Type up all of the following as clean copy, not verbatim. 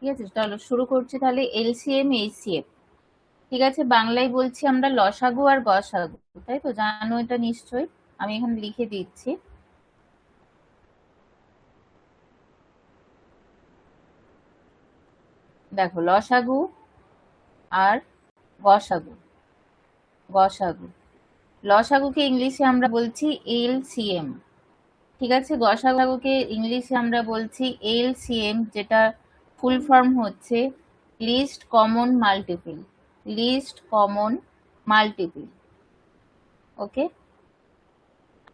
ঠিক আছে, চলো শুরু করছি তাহলে। এলসিএম এইচসিএফ, ঠিক আছে। বাংলায় বলছি আমরা লসাগু আর গসাগু, তাই তো জানো এটা নিশ্চয়ই। আমি এখানে লিখে দিচ্ছি। দেখো, লসাগু আর গসাগু। গসাগু, লসাগুকে ইংলিশে আমরা বলছি এলসিএম, ঠিক আছে। গসাগুকে ইংলিশে আমরা বলছি এলসিএম, যেটা ফুল ফর্ম হচ্ছে least common multiple. Least common multiple, okay.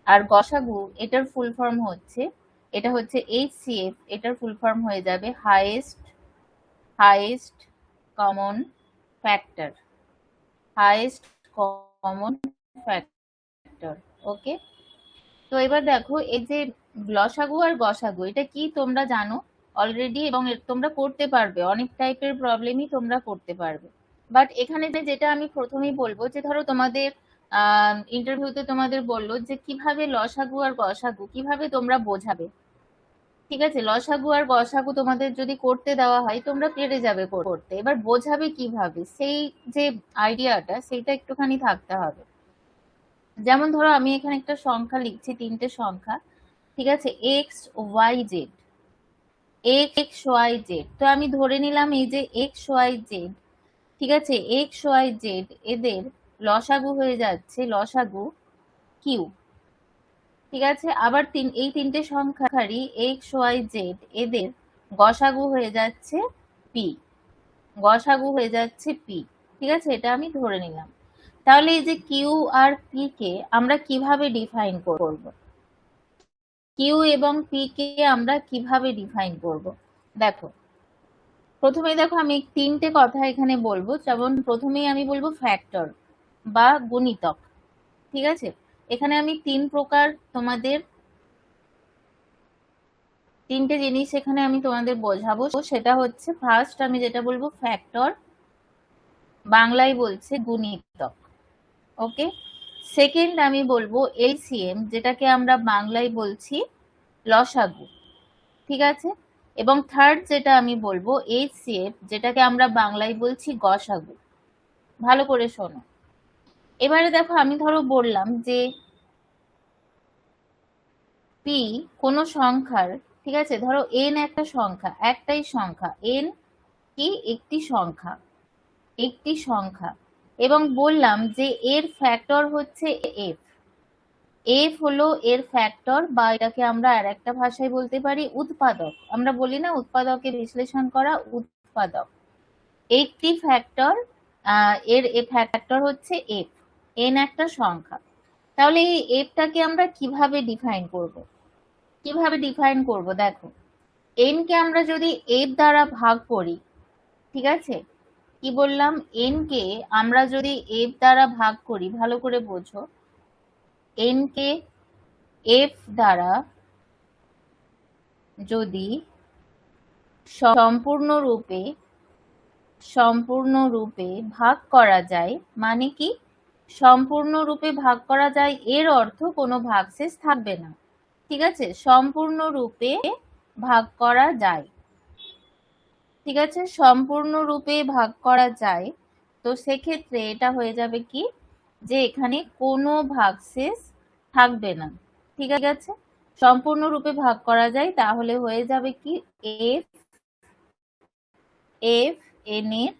আর গসাগু এটার ফুল ফর্ম হচ্ছে, এটা হচ্ছে এইচসিএফ, এটার ফুল ফর্ম হয়ে যাবে highest highest common factor. Highest common factor, okay. তো এবার দেখো, এই যে লসাগু আর গসাগু এটা কি তোমরা জানো অলরেডি, এবং তোমরা করতে পারবে, অনেক টাইপের প্রবলেমই তোমরা করতে পারবে। বাট এখানে যেটা আমি প্রথমেই বলবো, যে ধরো তোমাদের ইন্টারভিউতে তোমাদের বললো যে কিভাবে লসাগু আর গসাগু কিভাবে তোমরা বোঝাবে, ঠিক আছে। লসাগু আর গসাগু তোমাদের যদি করতে দেওয়া হয় তোমরা পেরে যাবে করতে, এবার বোঝাবে কিভাবে, সেই যে আইডিয়াটা সেইটা একটুখানি থাকতে হবে। যেমন ধরো আমি এখানে একটা সংখ্যা লিখছি, তিনটে সংখ্যা, ঠিক আছে, X Y Z. X Y Z, তো আমি ধরে নিলাম এই যে এক্স ওয়াই জেড, ঠিক আছে, এক্স ওয়াই জেড এদের লসাগু হয়ে যাচ্ছে লসাগু কিউ, ঠিক আছে। আবার এই তিনটে সংখ্যারই এক্স ওয়াই জেড এদের গসাগু হয়ে যাচ্ছে পি, গসাগু হয়ে যাচ্ছে পি, ঠিক আছে, এটা আমি ধরে নিলাম। তাহলে এই যে কিউ আর পি কে আমরা কিভাবে ডিফাইন করব, কিউ এবং পি কে আমরা কিভাবে ডিফাইন করব? দেখো, প্রথমে দেখো আমি তিনটে কথা এখানে বলবো। যেমন প্রথমেই আমি বলবো ফ্যাক্টর বা গুণিতক, ঠিক আছে। এখানে আমি তিন প্রকার তোমাদের তিনটে জিনিস এখানে আমি তোমাদের বোঝাবো। সেটা হচ্ছে, ফার্স্ট আমি যেটা বলবো ফ্যাক্টর, বাংলায় বলছে গুণিতক, ওকে। সেকেন্ড আমি বলবো এলসিএম, যেটাকে আমরা বাংলায় বলছি লসাগু, ঠিক আছে। এবং থার্ড যেটা আমি বলবো এইচসিএফ, যেটাকে আমরা বাংলায় বলছি গসাগু। ভালো করে শোনো। এবারে দেখো, আমি ধরো বললাম যে পি কোনো সংখ্যার, ঠিক আছে, ধরো এন একটা সংখ্যা, একটাই সংখ্যা, এন কি একটি সংখ্যা, একটি সংখ্যা, এবং বললাম যে এর ফ্যাক্টর হচ্ছে এফ। এফ হলো এর ফ্যাক্টর, বা এটাকে আমরা আর একটা ভাষায় বলতে পারি উৎপাদক। আমরা বলি না উৎপাদকের বিশ্লেষণ করা, উৎপাদক। একটি ফ্যাক্টর, এর ফ্যাক্টর হচ্ছে এফ, এন একটা সংখ্যা। তাহলে এই এফটাকে আমরা কিভাবে ডিফাইন করব? কিভাবে ডিফাইন করব দেখো, এন কে আমরা যদি এফ দ্বারা ভাগ করি, ঠিক আছে, কি বললাম, এন কে আমরা যদি এফ দ্বারা ভাগ করি, ভালো করে বোঝো, এন কে এফ দ্বারা যদি সম্পূর্ণরূপে সম্পূর্ণরূপে ভাগ করা যায়, মানে কি, সম্পূর্ণরূপে ভাগ করা যায় এর অর্থ কোনো ভাগশেষ থাকবে না, ঠিক আছে। সম্পূর্ণরূপে ভাগ করা যায়, ঠিক আছে, সম্পূর্ণরূপে ভাগ করা যায়। তো সেক্ষেত্রে এটা হয়ে যাবে কি, যে এখানে কোনো ভাগশেষ থাকবে না, ঠিক আছে। সম্পূর্ণরূপে ভাগ করা যায়, তাহলে হয়ে যাবে কি, এফ এফ এন এর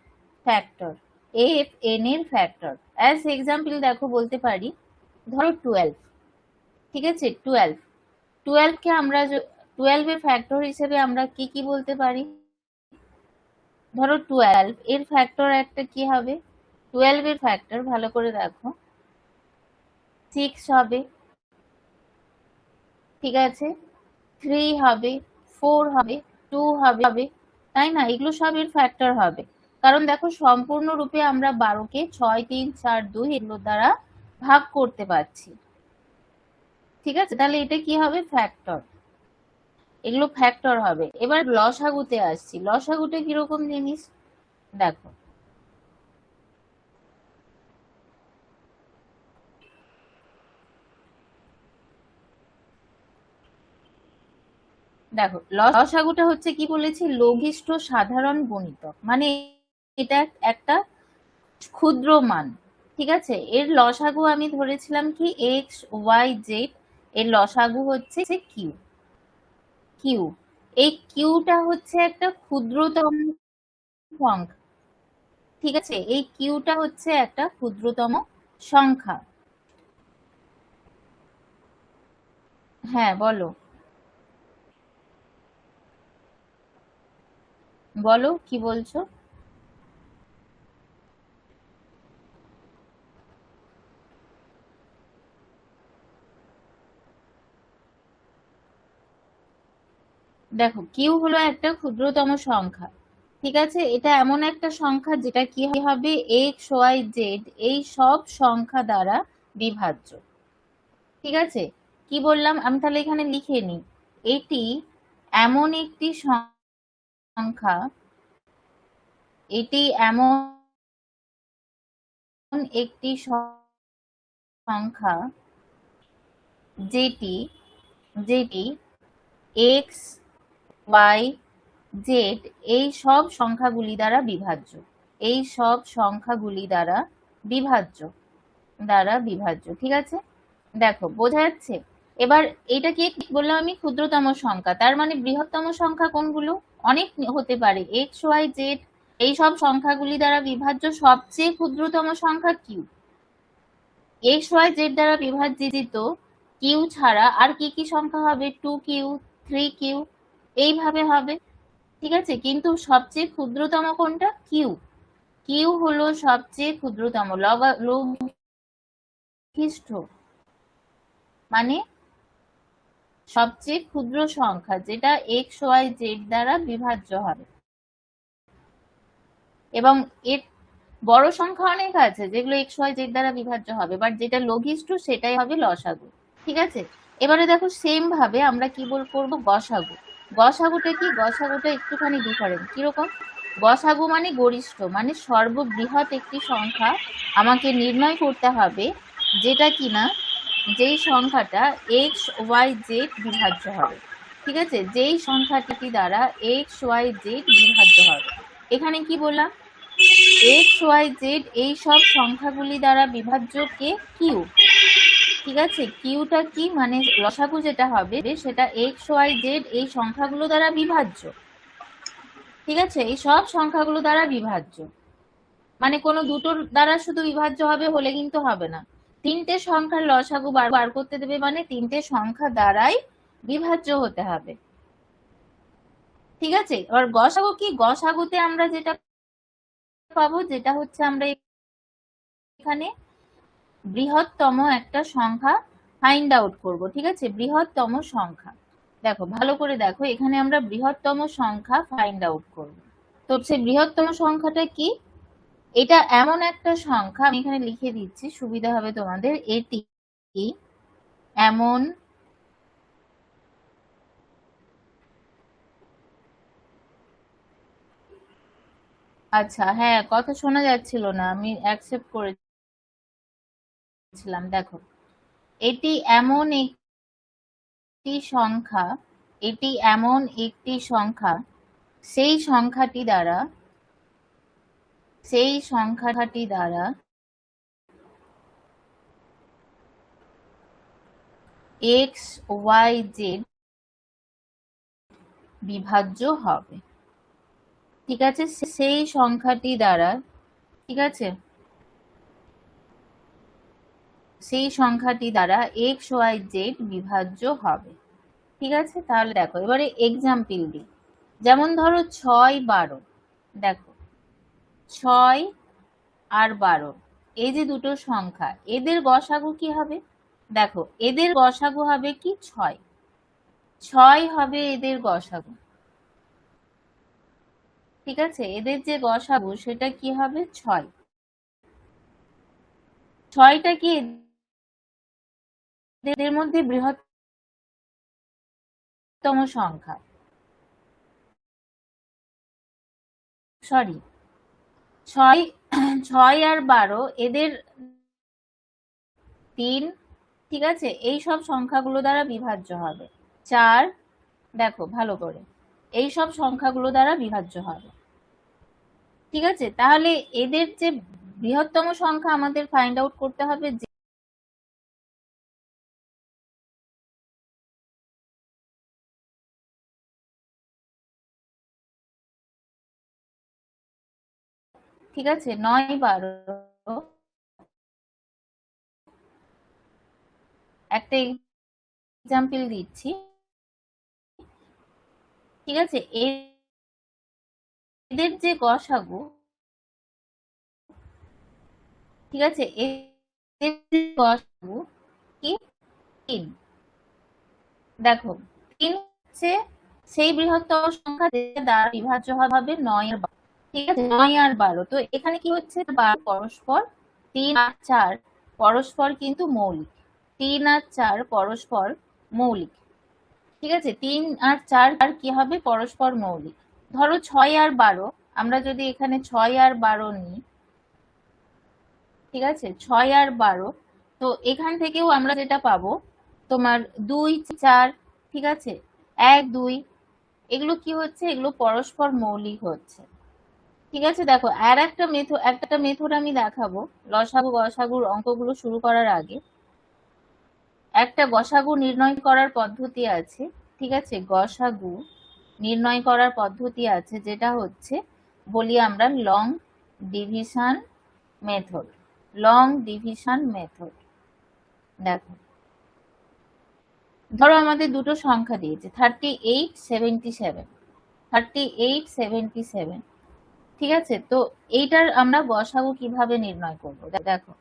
ফ্যাক্টর, এফ এন এর ফ্যাক্টর। অ্যাজ এক্সাম্পল দেখো বলতে পারি, ধরো 12, ঠিক আছে, 12, 12 কে আমরা 12 এর ফ্যাক্টর হিসেবে আমরা কি কি বলতে পারি? ধরো 12 এর ফ্যাক্টর একটা কি হবে, 12 এর ফ্যাক্টর ভালো করে দেখো, 6 হবে, ঠিক আছে, 3 হবে, 4 হবে, 2 হবে, তাই না? এগুলো সব এর ফ্যাক্টর হবে। কারণ দেখো, সম্পূর্ণরূপে আমরা 12 কে 6, 3, 4, 2 এগুলো দ্বারা ভাগ করতে পারছি, ঠিক আছে। তাহলে এটা কি হবে, ফ্যাক্টর, এগুলো ফ্যাক্টর হবে। এবার লসাগুতে আসছি, লসাগুতে কিরকম জিনিস দেখো, দেখো লসাগুটা হচ্ছে কি বলেছি, লঘিষ্ঠ সাধারণ গুণিতক, মানে এটা একটা ক্ষুদ্র মান। ঠিক আছে, এর লসাগু আমি ধরেছিলাম কি এক্স ওয়াই জেড, এর লসাগু হচ্ছে কিউ। কিউ, এই কিউটা হচ্ছে একটা ক্ষুদ্রতম সংখ্যা। ঠিক আছে, এই কিউটা হচ্ছে একটা ক্ষুদ্রতম সংখ্যা। হ্যাঁ বলো, বলো কি বলছো। দেখো কিউ হলো একটা ক্ষুদ্রতম সংখ্যা। ঠিক আছে, এটা এমন একটা সংখ্যা যেটা কি হবে, এক্স ওয়াই জেড এই সব সংখ্যা দ্বারা বিভাজ্য। ঠিক আছে, কি বললাম আমি তাহলে এখানে লিখে নিই, এটি এমন একটি সংখ্যা, এটি এমন একটি সংখ্যা যেটি যেটি এক্স ওয়াই জেড এই সব সংখ্যাগুলি দ্বারা বিভাজ্য। এই সব সংখ্যাগুলি দ্বারা বিভাজ্য। ঠিক আছে, দেখো বোঝা যাচ্ছে। এবার এটা কি বললাম আমি, ক্ষুদ্রতম সংখ্যা, তার মানে বৃহত্তম সংখ্যা কোনগুলো, অনেক হতে পারে, এক্স ওয়াই জেড এই সব সংখ্যাগুলি দ্বারা বিভাজ্য সবচেয়ে ক্ষুদ্রতম সংখ্যা কিউ। এক্স ওয়াই জেড দ্বারা বিভাজিত কিউ ছাড়া আর কি কি সংখ্যা হবে, টু কিউ, থ্রি কিউ, এইভাবে হবে। ঠিক আছে, কিন্তু সবচেয়ে ক্ষুদ্রতম কোনটা, কিউ। কিউ হলো সবচেয়ে ক্ষুদ্রতম লঘিষ্ঠ, মানে সবচেয়ে ক্ষুদ্র সংখ্যা যেটা এক্স ওয়াই জেড দ্বারা বিভাজ্য হবে। এবং এর বড় সংখ্যা অনেক আছে যেগুলো এক্স ওয়াই জেড দ্বারা বিভাজ্য হবে, বাট যেটা লঘিষ্ঠ সেটাই হবে লসাগু। ঠিক আছে, এবারে দেখো সেম ভাবে আমরা কি করবো, গসাগু। গসাগুটা কি, গসাগুটা একটুখানি ডিফারেন্ট। কিরকম, গসাগু মানে গরিষ্ঠ, মানে সর্ববৃহৎ একটি সংখ্যা আমাকে নির্ণয় করতে হবে, যেটা কিনা যেই সংখ্যাটা এক্স ওয়াই জেড বিভাজ্য হবে। ঠিক আছে, যেই সংখ্যাটি দ্বারা এক্স ওয়াই জেড বিভাজ্য হবে। এখানে কি বললাম, এক্স ওয়াই জেড এই সব সংখ্যাগুলি দ্বারা বিভাজ্য কে, কিউ। ঠিক আছে, কিউটা কি, মানে লসাগু যেটা হবে সেটা এক্স ওয়াই জেড এই সংখ্যাগুলো দ্বারা বিভাজ্য। ঠিক আছে, এই সব সংখ্যাগুলো দ্বারা বিভাজ্য, মানে কোনো দুটোর দ্বারা শুধু বিভাজ্য হবে হলে কিন্তু হবে না, তিনটে সংখ্যার লসাগু বার বার করতে দেবে, মানে তিনটে সংখ্যা দ্বারাই বিভাজ্য হতে হবে। ঠিক আছে, এবার গসাগু কি, গসাগুতে আমরা যেটা পাবো, যেটা হচ্ছে আমরা এখানে বৃহত্তম একটা সংখ্যা ফাইন্ড আউট করব। ঠিক আছে, বৃহত্তম সংখ্যা, দেখো ভালো করে দেখো, এখানে আমরা বৃহত্তম সংখ্যা ফাইন্ড আউট করব। তো সেই বৃহত্তম সংখ্যাটা কি, এটা এমন একটা সংখ্যা, আমি এখানে লিখে দিচ্ছি সুবিধা হবে তোমাদের, এটি এমন আচ্ছা হ্যাঁ, কথা শোনা যাচ্ছিল না, আমি অ্যাকসেপ্ট করেছিলাম। দেখো, এটি এমন একটি সংখ্যা, এটি এমন একটি সংখ্যা, সেই সংখ্যাটি দ্বারা সেই সংখ্যাটি দ্বারা এক্স ওয়াই জেড বিভাজ্য হবে। ঠিক আছে, সেই সংখ্যাটি দ্বারা, ঠিক আছে, সেই সংখ্যাটি দ্বারা এক্স ওয়াই জেড বিভাজ্য হবে। ঠিক আছে, তাহলে দেখো এবারে এক্সাম্পল দিই, যেমন ধরো 6 12, দেখো 6 আর 12 এই যে দুটো সংখ্যা, এদের গসাগু কি হবে, দেখো এদের গসাগু হবে কি 6, 6 হবে এদের গসাগু। ঠিক আছে, এদের যে গসাগু সেটা কি হবে 6, 6টা কি এদের মধ্যে বৃহত্তম সংখ্যা, সরি 6, 6 আর 12 এদের 3, ঠিক আছে, এই সব সংখ্যাগুলো দ্বারা বিভাজ্য হবে। 4 দেখো ভালো করে, এই সব সংখ্যাগুলো দ্বারা বিভাজ্য হবে। ঠিক আছে, তাহলে এদের যে বৃহত্তম সংখ্যা আমাদের ফাইন্ড আউট করতে হবে, ঠিক আছে, 9, 12। একটা এক্সাম্পল দিচ্ছি। ঠিক আছে, এদের যে গসাগু, ঠিক আছে, এদের যে গসাগু কি 3। দেখো 3 হচ্ছে সেই বৃহত্তম সংখ্যা যেটা দ্বারা বিভাজ্য হবে 9 আর 12। ঠিক আছে, 9 আর 12। তো এখানে কি হচ্ছে, 12 পরস্পর, 3 আর 4 পরস্পর কিন্তু মৌলিক। 3 আর 4 পরস্পর মৌলিক। ঠিক আছে, 3 আর 4 আর কি হবে, পরস্পর মৌলিক। ধরো 6 আর 12, আমরা যদি এখানে 6 আর 12 নিই, ঠিক আছে, 6 আর 12, তো এখান থেকেও আমরা যেটা পাবো তোমার 2, 4, ঠিক আছে, 1, 2, এগুলো কি হচ্ছে, এগুলো পরস্পর মৌলিক হচ্ছে। ঠিক আছে, দেখো আর একটা মেথড আমি দেখাবো লসাগু গসাগুর অঙ্কগুলো শুরু করার আগে। একটা গসাগু নির্ণয় করার পদ্ধতি আছে। ঠিক আছে, গসাগু নির্ণয় করার পদ্ধতি আছে, যেটা হচ্ছে বলি আমরা long division method. Long division method. দেখো, ধরো আমাদের দুটো সংখ্যা দিয়েছে 38, 77। 38, 77। ঠিক আছে, তো এইটার আমরা গসাগু কিভাবে নির্ণয় করব? দেখো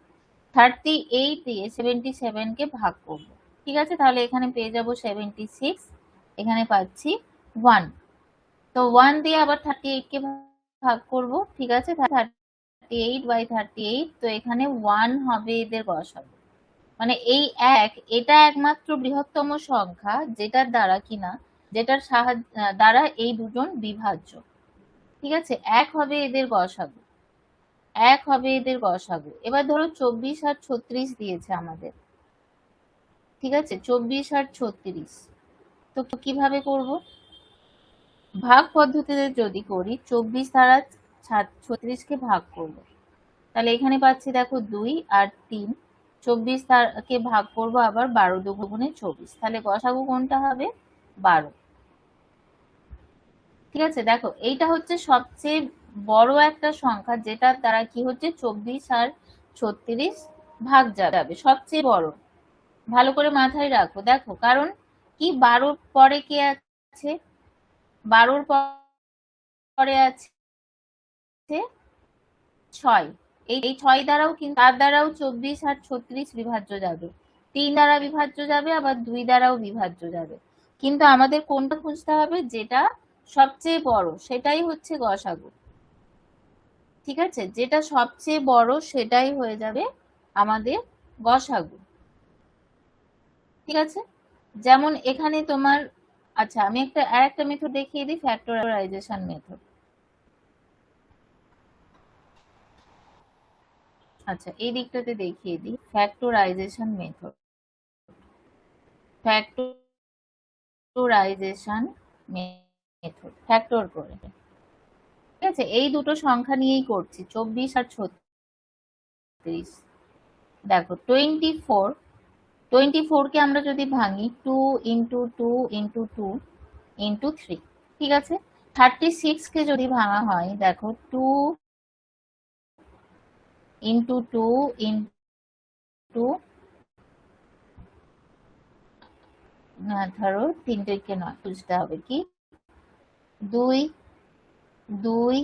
38 দিয়ে 77 কে ভাগ করব। ঠিক আছে, তাহলে এখানে পেয়ে যাব 76, এখানে পাচ্ছি 1। তো 1 দিয়ে আবার 38 কে ভাগ করব। ঠিক আছে, 38/38, তো এখানে 1 হবে এদের গসাগু। মানে এই এটা একমাত্র বৃহত্তম সংখ্যা যেটার দ্বারা কিনা, যেটার দ্বারা এই দুজন বিভাজ্য। ঠিক আছে, 1 হবে এদের গসাগু। 1 হবে এদের গসাগু। এবার ধরো 24 আর 36 দিয়েছে আমাদের। ঠিক আছে, 24 আর 36, তো কিভাবে করব? ভাগ পদ্ধতিতে যদি করি, 24 দ্বারা 36 কে ভাগ করব, তাহলে এখানে পাচ্ছি দেখো 2 আর 3। 24 কে ভাগ করব আবার 12 দুগুণে 24, তাহলে গসাগু কোনটা হবে? 12। ঠিক আছে, দেখো এইটা হচ্ছে সবচেয়ে বড় একটা সংখ্যা যেটার দ্বারা কি হচ্ছে 24 আর 36 ভাগ যাবে, সবচেয়ে বড়। ভালো করে মাথায় রাখো, দেখো কারণ কি 12 পরে কে আছে? 12 পরে আছে 6। এই 6 দ্বারাও কিন্তু, তার দ্বারাও 24 আর 36 বিভাজ্য যাবে। 3 দ্বারা বিভাজ্য যাবে, আবার 2 দ্বারাও বিভাজ্য যাবে। কিন্তু আমাদের কোনটা খুঁজতে হবে, যেটা সবচেয়ে বড়, সেটাই হচ্ছে গসাগু। ঠিক আছে, যেটা সবচেয়ে বড় সেটাই হয়ে যাবে আমাদের গসাগু। ঠিক আছে, যেমন এখানে তোমার, আচ্ছা আমি আরেকটা মেথড দেখিয়ে দিই, ফ্যাক্টরাইজেশন মেথড। আচ্ছা এই দিকটাতে দেখিয়ে দিই, factorisation method. Factorisation method, factor করে। ঠিক আছে, এই দুটো সংখ্যা নিয়েই করছি, 24 আর 36। দেখো 24 কে আমরা যদি ভাঙি, 2 ইন্টু 2 ইন্টু 2 ইন্টু 3। ঠিক আছে, 36 কে যদি ভাঙা হয়, দেখো 2 ইন্টু 2 ইন্টু, ধরো 3 কে নয়, বুঝতে হবে কি 2, 2,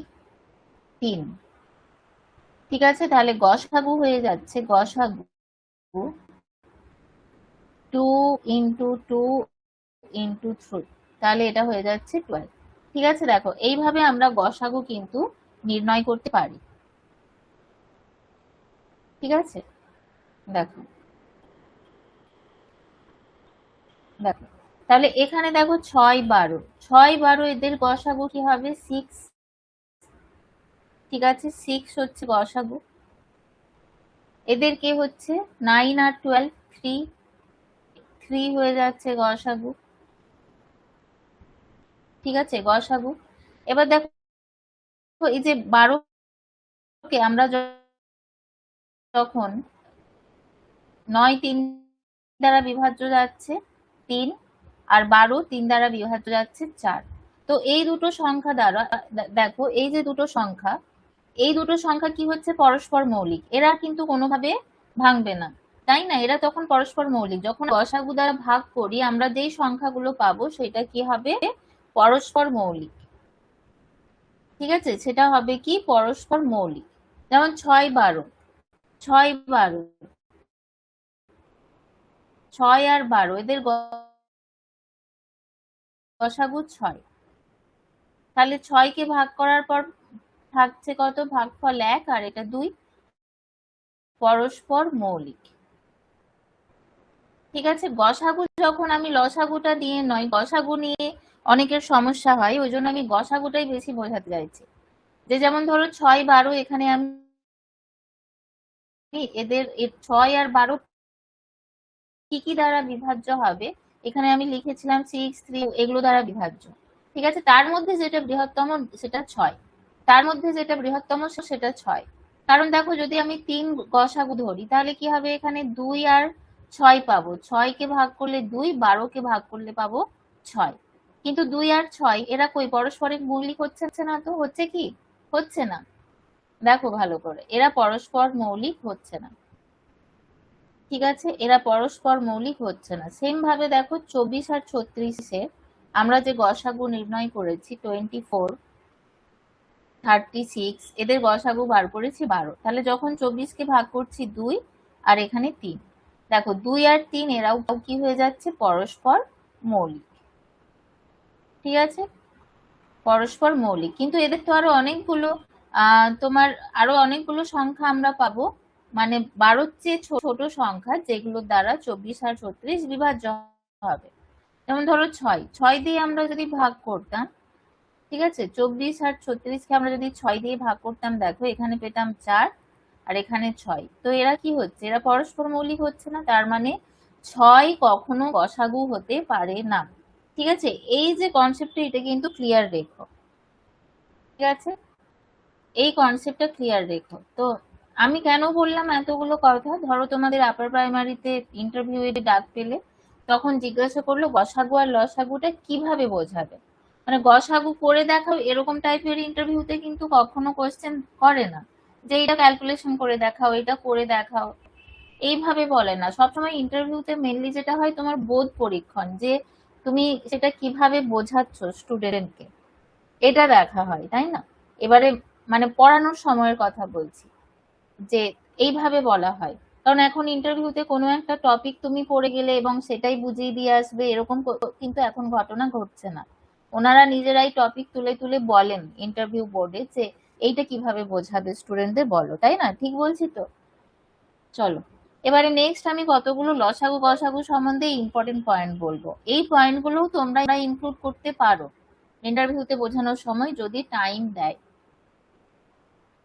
3। ঠিক আছে, তাহলে গসাগু হয়ে যাচ্ছে, গসাগু 2 ইন্টু 2 ইন্টু 3, তাহলে এটা হয়ে যাচ্ছে 12। ঠিক আছে, দেখো এইভাবে আমরা গসাগু কিন্তু নির্ণয় করতে পারি। ঠিক আছে, দেখো দেখো তাহলে এখানে দেখো 6, 12, 6, 12 এদের গসাগু কি হবে? 6। ঠিক আছে, 6 হচ্ছে গসাগু। এদের কে হচ্ছে 9 আর 12, 3। 3 হয়ে যাচ্ছে গসাগু। ঠিক আছে, গসাগু। এবার দেখো এই যে 12কে আমরা যখন 9 3 দ্বারা বিভাজ্য যাচ্ছে 3, আর 12 3 দ্বারা বিভাজ্য যাচ্ছে 4। তো এই দুটো সংখ্যা দ্বারা দেখো এই যে দুটো সংখ্যা, এই দুটো সংখ্যা কি হচ্ছে, পরস্পর মৌলিক। এরা কিন্তু কোনোভাবে ভাঙবে না, তাই না? এরা তখন পরস্পর মৌলিক। যখন গসাগু দ্বারা ভাগ করি আমরা যেই সংখ্যাগুলো পাবো সেটা কি হবে, পরস্পর মৌলিক। ঠিক আছে, সেটা হবে কি, পরস্পর মৌলিক। যেমন 6 12, 6 12, 6 আর 12 এদের গসাগু 6। তাহলে 6 কে ভাগ করার পর থাকছে কত, ভাগফল 1, আর এটা 2, পরস্পর মৌলিক। ঠিক আছে, গসাগু যখন আমি লসাগুটা দিয়ে নয়, গসাগু নিয়ে অনেকের সমস্যা হয়, ওই জন্য আমি গসাগুটাই বেশি বোঝাতে চাইছি। যে যেমন ধরো 6 12, এখানে আমি এদের 6 আর 12 কি কি দ্বারা বিভাজ্য হবে, এখানে আমি লিখেছিলাম 6 3, এগুলো দ্বারা বিভাজ্য। ঠিক আছে, তার মধ্যে যেটা বৃহত্তম সেটা 6, তার মধ্যে যেটা বৃহত্তম সেটা 6। কারণ দেখো যদি আমি 3 গসাগু ধরি তাহলে কি হবে, এখানে 2 আর 6 পাবো, 6 কে ভাগ করলে 2, 12 কে ভাগ করলে পাবো 6। কিন্তু 2 আর 6 এরা কই পারস্পরিক মৌলিক হচ্ছে না, তো হচ্ছে কি, হচ্ছে না। দেখো ভালো করে, এরা পরস্পর মৌলিক হচ্ছে না। ঠিক আছে, এরা পরস্পর মৌলিক হচ্ছে না। সেম ভাবে দেখো 24 আর 36 আমরা যে গসাগু নির্ণয় করেছি 24 36, এদের গসাগু বার করেছি 12। তাহলে যখন 24 কে ভাগ করছি 2, আর এখানে 3, দেখো 2 আর 3 এরাও কি হয়ে যাচ্ছে, পরস্পর মৌলিক। ঠিক আছে, পরস্পর মৌলিক। কিন্তু এদের তো আরো অনেকগুলো তোমার আরো অনেকগুলো সংখ্যা আমরা পাবো, মানে 12-র চেয়ে ছোট সংখ্যা যেগুলোর দ্বারা 24 আর 36 বিভাজ্য হবে। যেমন ধরো 6, 6 দিয়ে আমরা যদি ভাগ করতাম, ঠিক আছে, 24 আর 36 কে আমরা যদি 6 দিয়ে ভাগ করতাম, দেখো এখানে পেতাম 4, আর এখানে 6। তো এরা কি হচ্ছে, এরা পরস্পর মৌলিক হচ্ছে না, তার মানে 6 কখনো গসাগু হতে পারে না। ঠিক আছে, এই যে কনসেপ্টটা এটা কিন্তু ক্লিয়ার রেখো। ঠিক আছে, এই কনসেপ্টটা ক্লিয়ার রেখো। তো আমি কেন বললাম এতগুলো কথা, ধরো তোমাদের আপার প্রাইমারিতে ইন্টারভিউ এ ডাক পেলে তখন জিজ্ঞাসা করলো গসাগু আর লসাগুটা কিভাবে বোঝাবে, মানে গসাগু করে দেখাও, এরকম টাইপের ইন্টারভিউতে কিন্তু কখনো কোশ্চেন করে না যে এটা ক্যালকুলেশন করে দেখাও, এটা করে দেখাও, এইভাবে বলে না। সবসময় ইন্টারভিউতে মেনলি যেটা হয় তোমার বোধ পরীক্ষণ, যে তুমি সেটা কিভাবে বোঝাচ্ছ স্টুডেন্টকে, এটা দেখা হয়, তাই না? এবারে মানে পড়ানোর সময়ের কথা বলছি, যে এইভাবে বলা হয়। কারণ এখন ইন্টারভিউতে কোনো একটা টপিক তুমি পড়ে গেলে এবং সেটাই বুঝিয়ে দিয়ে আসবে, এরকম কিন্তু এখন ঘটনা ঘটছে না। ওনারা নিজেরাই টপিক তুলে তুলে বলেন ইন্টারভিউ বোর্ডে যে এইটা কিভাবে বোঝাবে স্টুডেন্টদের, বলো, তাই না? ঠিক বলছি তো? চলো, এবারে নেক্সট আমি কতগুলো লসাগু গসাগু সম্বন্ধে ইম্পর্টেন্ট পয়েন্ট বলবো। এই পয়েন্টগুলোও তোমরা ইনক্লুড করতে পারো ইন্টারভিউতে বোঝানোর সময় যদি টাইম দেয়।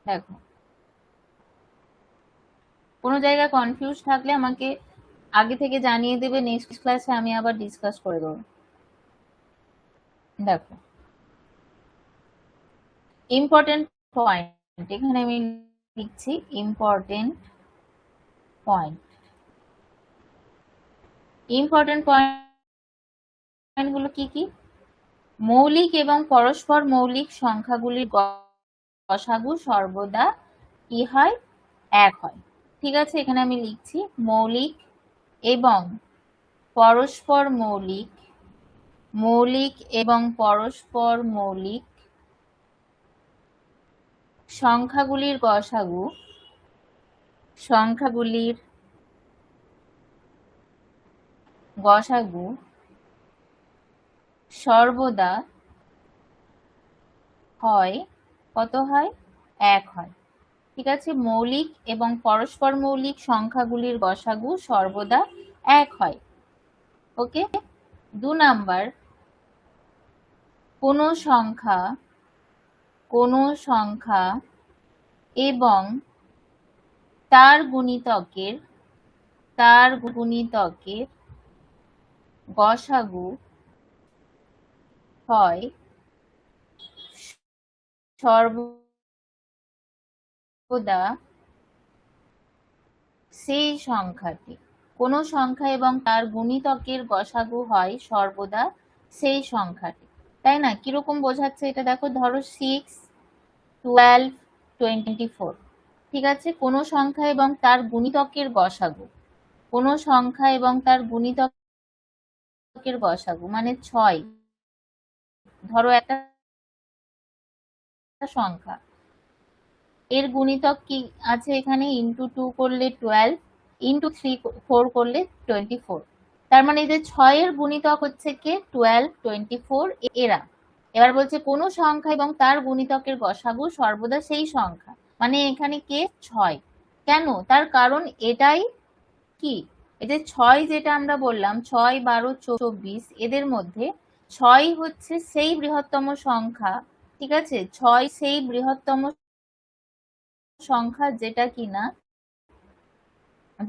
দেখো, কোনো জায়গায় কনফিউজ থাকলে আমাকে আগে থেকে জানিয়ে দেবে, নেক্সট ক্লাসে আমি আবার ডিসকাস করে দেবো। দেখো, ইম্পর্টেন্ট পয়েন্ট এখানে আমি লিখছি, ইম্পর্টেন্ট পয়েন্ট। ইম্পর্টেন্ট পয়েন্ট গুলো কি কি, মৌলিক এবং পরস্পর মৌলিক সংখ্যাগুলির গসাগু সর্বদা কি হয়, 1 হয়। ঠিক আছে, এখানে আমি লিখছি মৌলিক এবং পরস্পর মৌলিক, মৌলিক এবং পরস্পর মৌলিক সংখ্যাগুলির গসাগু, সংখ্যাগুলির গসাগু সর্বদা হয়, কত হয়, 1 হয়। ঠিক আছে, মৌলিক এবং পরস্পর মৌলিক সংখ্যাগুলির গসাগু সর্বদা 1 হয়। ওকে, 2 নাম্বার, কোনো সংখ্যা, কোনো সংখ্যা এবং তার গুণিতকের, তার গুণিতকের গসাগু হয় সর্বদা সেই সংখ্যাটি, কোনো সংখ্যা এবং তার গুণিতকের গসাগু হয় সর্বদা সেই সংখ্যাটি। তাই না? কিরকম বোঝাচ্ছে এটা দেখো, ধরো 6, 12, 24। ঠিক আছে, কোনো সংখ্যা এবং তার গুণিতকের গসাগু, কোনো সংখ্যা এবং তার গুণিতকের গসাগু মানে 6। ধরো একটা সংখ্যা, এর গুণিতক কি আছে এখানে, ইন্টু 2 করলে 12, ইন্টু 3 4 করলে 24। তার মানে যে 6 এর গুণিতক হচ্ছে কে 12, 24 এরা। এবার বলছে কোন সংখ্যা এবং তার গুণিতকের গসাগু সর্বদা সেই সংখ্যা, মানে এখানে কে 6। কেন? তার কারণ এটাই কি, এই যে 6 যেটা আমরা বললাম 6, 12, 24, এদের মধ্যে 6 হচ্ছে সেই বৃহত্তম সংখ্যা। ঠিক আছে, 6 সেই বৃহত্তম সংখ্যা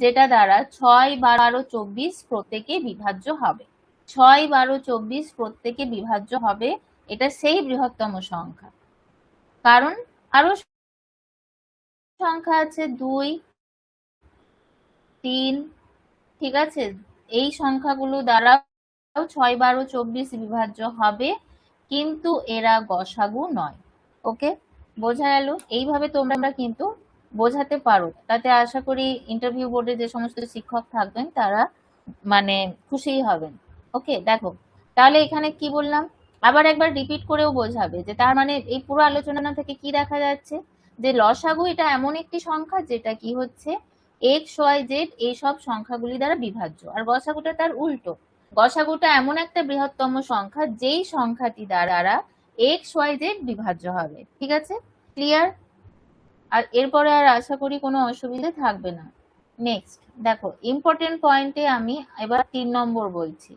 যেটা দ্বারা 6, 12, 24 প্রত্যেকে বিভাজ্য হবে। 6, 12, 24 প্রত্যেকে বিভাজ্য হবে, এটা সেই বৃহত্তম সংখ্যা। কারণ আরো সংখ্যা আছে 2, 3। ঠিক আছে, এই সংখ্যাগুলো দ্বারা 6, 12, 24 বিভাজ্য হবে, কিন্তু এরা গসাগু নয়। ওকে, বোঝা গেল? এইভাবে তোমরা কিন্তু বোঝাতে পারো, তাতে আশা করি ইন্টারভিউ বোর্ডে যে সমস্ত শিক্ষক থাকবেন তারা মানে খুশিই হবেন। ওকে, দেখো তাহলে এখানে কি বললাম, আবার একবার রিপিট করেও বোঝাবে যে তার মানে এই পুরো আলোচনা থেকে কি দেখা যাচ্ছে, যে লসাগু এটা এমন একটি সংখ্যা যেটা কি হচ্ছে এক্স ওয়াই জেড এই সব সংখ্যাগুলি দ্বারা বিভাজ্য, আর গসাগুটা তার উল্টো। গসাগুটা এমন একটা বৃহত্তম সংখ্যা যেই সংখ্যাটি দ্বারা এক্স ওয়াই জেড বিভাজ্য হবে। ঠিক আছে, ক্লিয়ার? আর এরপরে আর আশা করি কোনো অসুবিধা থাকবে না। নেক্সট দেখো, ইম্পর্টেন্ট পয়েন্টে আমি এবার 3 নম্বর বলছি।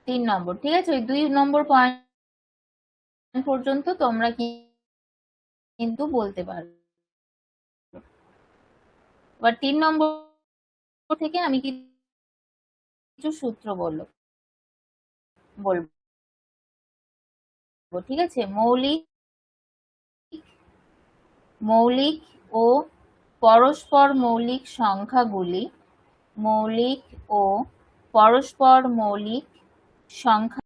3 নম্বর, ঠিক আছে, ওই 2 নম্বর পয়েন্ট পর্যন্ত তোমরা কিন্তু বলতে পারো। এবার 3 নম্বর থেকে আমি কিছু সূত্র বলবো। ঠিক আছে, মৌলিক ও পরস্পর মৌলিক সংখ্যাগুলি, মৌলিক ও পরস্পর মৌলিক সংখ্যা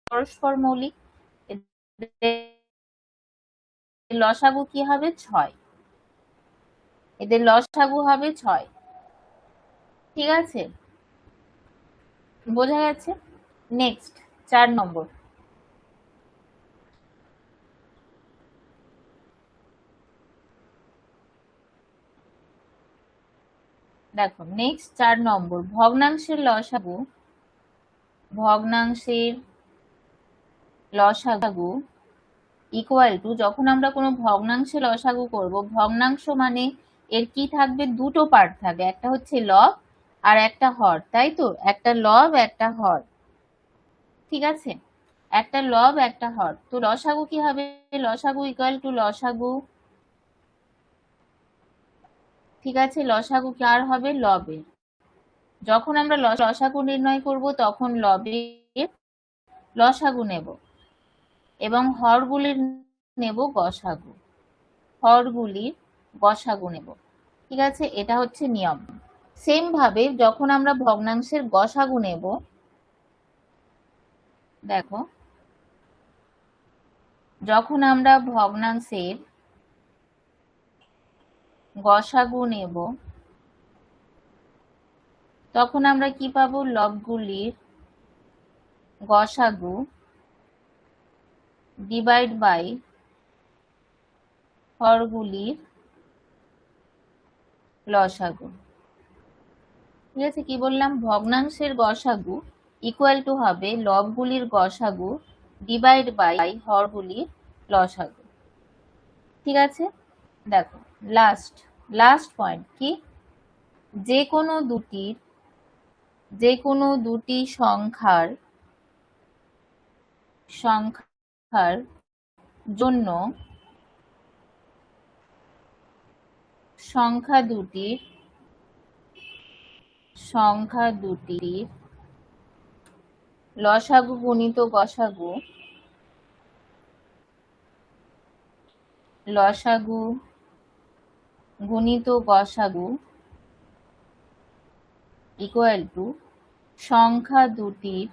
পরস্পর মৌলিক, লসাগু কি হবে 6, এদের লসাগু হবে 6। ঠিক আছে, বোঝা গেছে? নেক্সট 4 নম্বর, দেখো নেক্সট 4 নম্বর, ভগ্নাংশের লসাগু ইকুয়াল টু, যখন আমরা কোনো ভগ্নাংশে লসাগু করব, ভগ্নাংশ মানে এর কি থাকবে, দুটো পার্ট থাকবে, একটা হচ্ছে লব আর একটা হর, তাই তো, একটা লব একটা হর। ঠিক আছে, একটা লব একটা হর, তো লসাগু কি হবে, লসাগু ইকুয়াল টু লসাগু, ঠিক আছে, লসাগু কার হবে, লবের। যখন আমরা লসাগু নির্ণয় করব তখন লবের লসাগু নেব এবং হরগুলির নেব গসাগু, হরগুলির গসাগু নেব। ঠিক আছে, এটা হচ্ছে নিয়ম। সেম ভাবে যখন আমরা ভগ্নাংশের গসাগু নেব, দেখো যখন আমরা ভগ্নাংশের গসাগু নেব তখন আমরা কি পাবো, লবগুলির গসাগু ডিভাইড বাই হরগুলির লসাগু। ঠিক আছে, কি বললাম, ভগ্নাংশের গসাগু ইকুয়াল টু হবে লবগুলির গসাগু ডিভাইড বাই হরগুলির লসাগু। ঠিক আছে, দেখো লাস্ট পয়েন্ট কি, যে কোনো দুটি সংখ্যার সংখ্যার জন্য সংখ্যা দুটির লসাগু গুণিত গসাগু ইকুয়াল টু সংখ্যা দুটির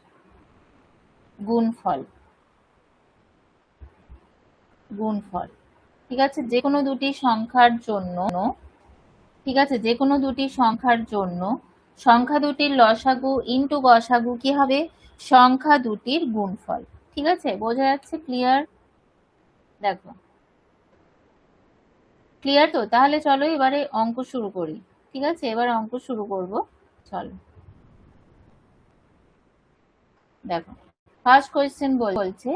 গুণফল। ঠিক আছে, যে কোনো দুটি সংখ্যার জন্য সংখ্যা দুটির লসাগু ইন্টু গসাগু কি হবে? সংখ্যা দুটির গুণফল। ঠিক আছে, বোঝা যাচ্ছে? ক্লিয়ার? দেখো ক্লিয়ার তো? তাহলে চলো এবারে অঙ্ক শুরু করি। ঠিক আছে, এবার অঙ্ক শুরু করব। চলো দেখো, ফার্স্ট কোয়েশ্চেন বলছে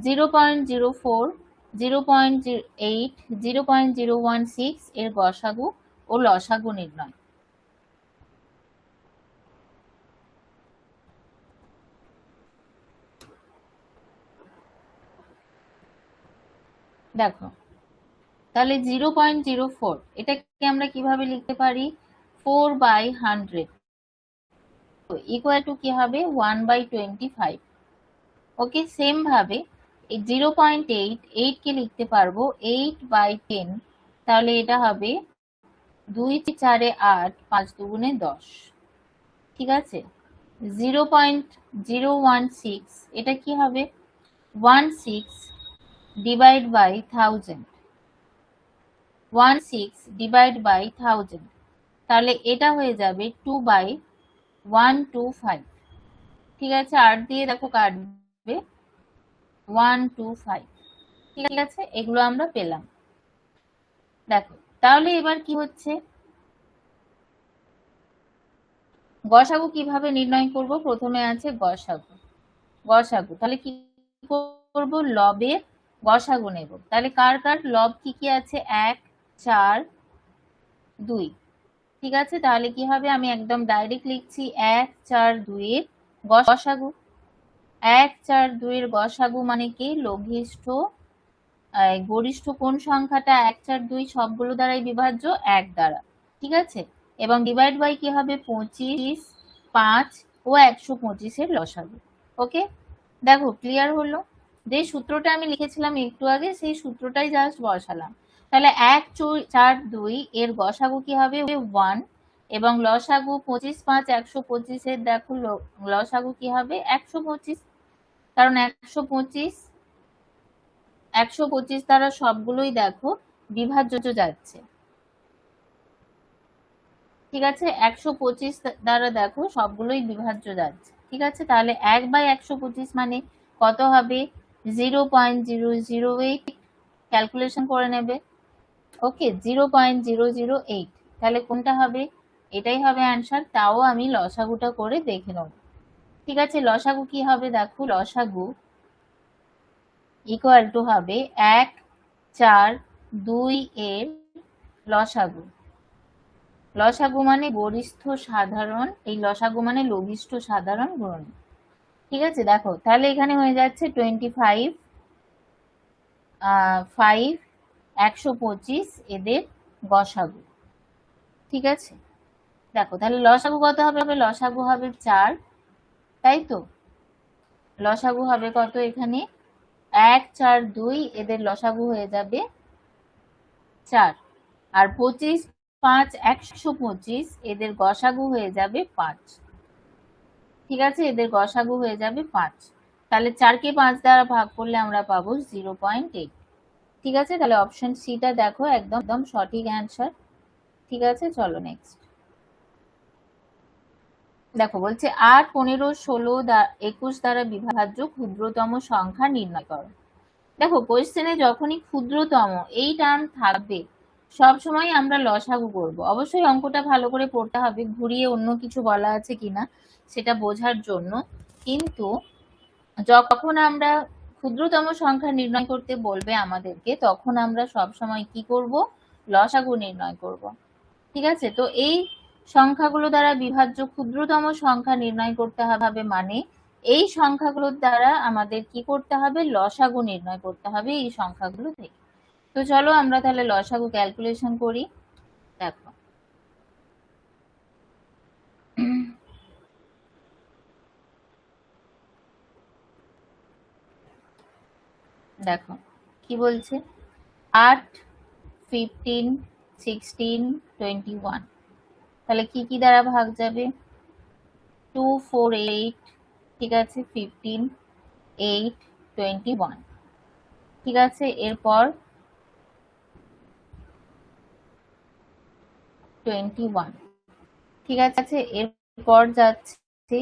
0.04, 0.8, 0.016 এর গসাগু ও লসাগু নির্ণয়। দেখো তাহলে 0.04 এটাকে আমরা কিভাবে লিখতে পারি? 4/100 ইকুয়াল টু কি হবে? 1/25। ওকে, সেম ভাবে এই 0.8 কে লিখতে পারবো 8/10, তাহলে এটা হবে 2×4=8, 5×2=10। ঠিক আছে, 0.016 এটা কি হবে? 16 ডিভাইড বাই 1000, তাহলে এটা হয়ে যাবে 2/125। ঠিক আছে, 8 দিয়ে দেখো কাটবে 125। ঠিক আছে, এগুলো আমরা পেলাম। দেখো তাহলে এবার কি হচ্ছে, গসাগু কিভাবে নির্ণয় করব? প্রথমে আছে গসাগু, তাহলে কি করব? লবের গসাগু নেব। তাহলে কার কার লব কি কি আছে? 1, 4, 2। ঠিক আছে, তাহলে কি হবে? আমি একদম ডাইরেক্ট লিখছি 1, 4, 2 এর গসাগু। 1, 4, 2 এর গসাগু মানে কি? লঘিষ্ঠ গরিষ্ঠ কোন সংখ্যাটা 1, 4, 2 সবগুলো দ্বারাই বিভাজ্য 1 দ্বারা। ঠিক আছে, এবং ডিভাইড বাই কি হবে? 25, 5 ও 125 এর লসাগু। ওকে, দেখো ক্লিয়ার হলো? যে সূত্রটা আমি লিখেছিলাম একটু আগে, সেই সূত্রটাই জাস্ট বসালাম। তাহলে 1, 4, 2 এর গসাগু কি হবে? 1, এবং লসাগু 25, 5, 125 এর দেখো লসাগু কি হবে? 125, কারণ 125 দ্বারা সবগুলোই দেখো বিভাজ্য যাচ্ছে। ঠিক আছে, 125 দ্বারা দেখো সবগুলোই বিভাজ্য যাচ্ছে। ঠিক আছে, তাহলে 1/125 মানে কত হবে? 0.008। ক্যালকুলেশন করে নেবে। ওকে, 0.008, তাহলে কোনটা হবে? এটাই হবে অ্যান্সার। তাও আমি লসাগুটা করে দেখে নেব। ঠিক আছে, লসাগু কি হবে? দেখো লসাগু ইকুয়াল টু হবে 1, 4, 2 এর লসাগু মানে গরিষ্ঠ সাধারণ, এই লসাগু মানে লঘিষ্ঠ সাধারণ গুণন। ঠিক আছে, দেখো তাহলে এখানে হয়ে যাচ্ছে 25, 5, 125 এদের গসাগু। ঠিক আছে, দেখো তাহলে লসাগু কত হবে? লসাগু হবে 4, তাই তো? লসাগু হবে কত এখানে? 1, 4, 2 এদের লসাগু হয়ে যাবে 4, আর 25, 5, 125 এদের গসাগু হয়ে যাবে 5। ঠিক আছে, এদের গসাগু হয়ে যাবে 5। তাহলে 4কে 5 দ্বারা ভাগ করলে আমরা পাবো 0.8। ঠিক আছে, তাহলে অপশন সিটা দেখো একদম সঠিক অ্যান্সার। ঠিক আছে, চলো নেক্সট। দেখো বলছে 8, 15, 16, 21 দ্বারা বিভাজ্য ক্ষুদ্রতম সংখ্যা নির্ণয় করো। দেখো কোয়েশ্চেনে যখনই ক্ষুদ্রতম এই টার্ম থাকবে সব সময় আমরা লসাগু করব। অবশ্যই অঙ্কটা ভালো করে পড়তে হবে, ঘুরিয়ে অন্য কিছু বলা আছে কিনা সেটা বোঝার জন্য। কিন্তু যখন আমরা ক্ষুদ্রতম সংখ্যা নির্ণয় করতে বলবে আমাদেরকে, তখন আমরা সব সময় কি করব? লসাগু নির্ণয় করব। ঠিক আছে, তো এই সংখ্যাগুলো দ্বারা বিভাজ্য ক্ষুদ্রতম সংখ্যা নির্ণয় করতে হবে, মানে এই সংখ্যাগুলোর দ্বারা আমাদের কি করতে হবে, লসাগু নির্ণয় করতে হবে এই সংখ্যাগুলো থেকে। তো চলো আমরা তাহলে লসাগু ক্যালকুলেশন করি। দেখো দেখো কি বলছে, 8, 15, 16, 21, তাহলে কি কি দ্বারা ভাগ যাবে, 2, 4, 8, ঠিক আছে, 15, 8, 21, ঠিক আছে, এরপর 21, ঠিক আছে, এরপর যাচ্ছে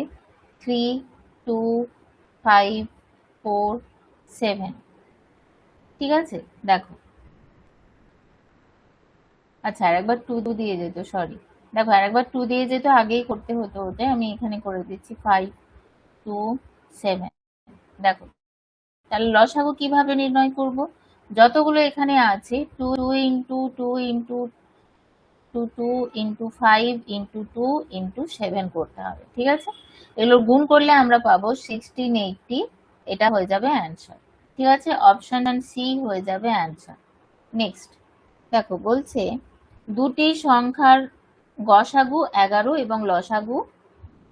3, 2, 5, 4, 7, ঠিক আছে। দেখো আচ্ছা আরেকবার 2 দিয়ে যেত, সরি, দেখো আরেকবার 2 দিয়ে যেত, আগেই করতে হতো ওটাই, আমি এখানে করে দিচ্ছি 5, 2, 7। দেখো তাহলে লসাগু কিভাবে নির্ণয় করব, যতগুলো এখানে আছে 2 into 2 into 2 2 into 5 into 2 into 7 করতে হবে, ঠিক আছে। এগুলো গুণ করলে আমরা পাবো 1680, এটা হয়ে যাবে অ্যান্সার, ঠিক আছে, অপশন সি হয়ে যাবে অ্যান্সার। নেক্সট দেখো বলছে দুটি সংখ্যার গসাগু 11 এবং লসাগু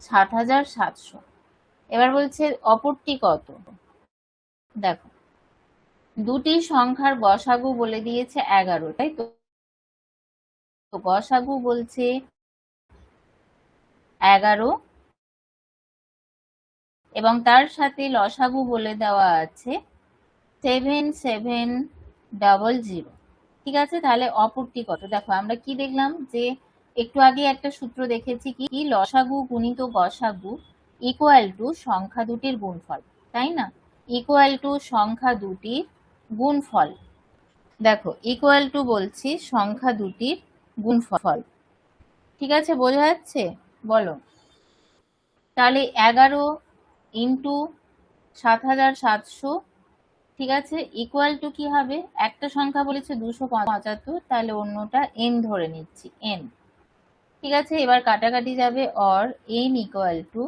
60,700, এবার বলছে অপরটি কত। দেখো দুটি সংখ্যার গসাগু বলে দিয়েছে 11, তাই তো, গসাগু বলছে 11 এবং তার সাথে লসাগু বলে দেওয়া আছে 7700, ঠিক আছে। তাহলে অপরটি কত, দেখো আমরা কি দেখলাম যে একটু আগে একটা সূত্র দেখেছি কি, লসাগু গুণিত গসাগু ইকুয়াল টু সংখ্যা দুটির গুণফল, তাই না, ইকুয়াল টু সংখ্যা দুটির গুণফল। দেখো ইকুয়াল টু বলছি সংখ্যা দুটির গুণফল, ঠিক আছে, বোঝা যাচ্ছে, বলো। তাহলে 11 ইন্টু 7,700, ঠিক আছে, ইকুয়াল টু কি হবে, একটা সংখ্যা বলেছে 275, তাহলে অন্যটা n ধরে নিচ্ছি, n, ঠিক আছে। এবার কাটাকাটি যাবে, or n equal to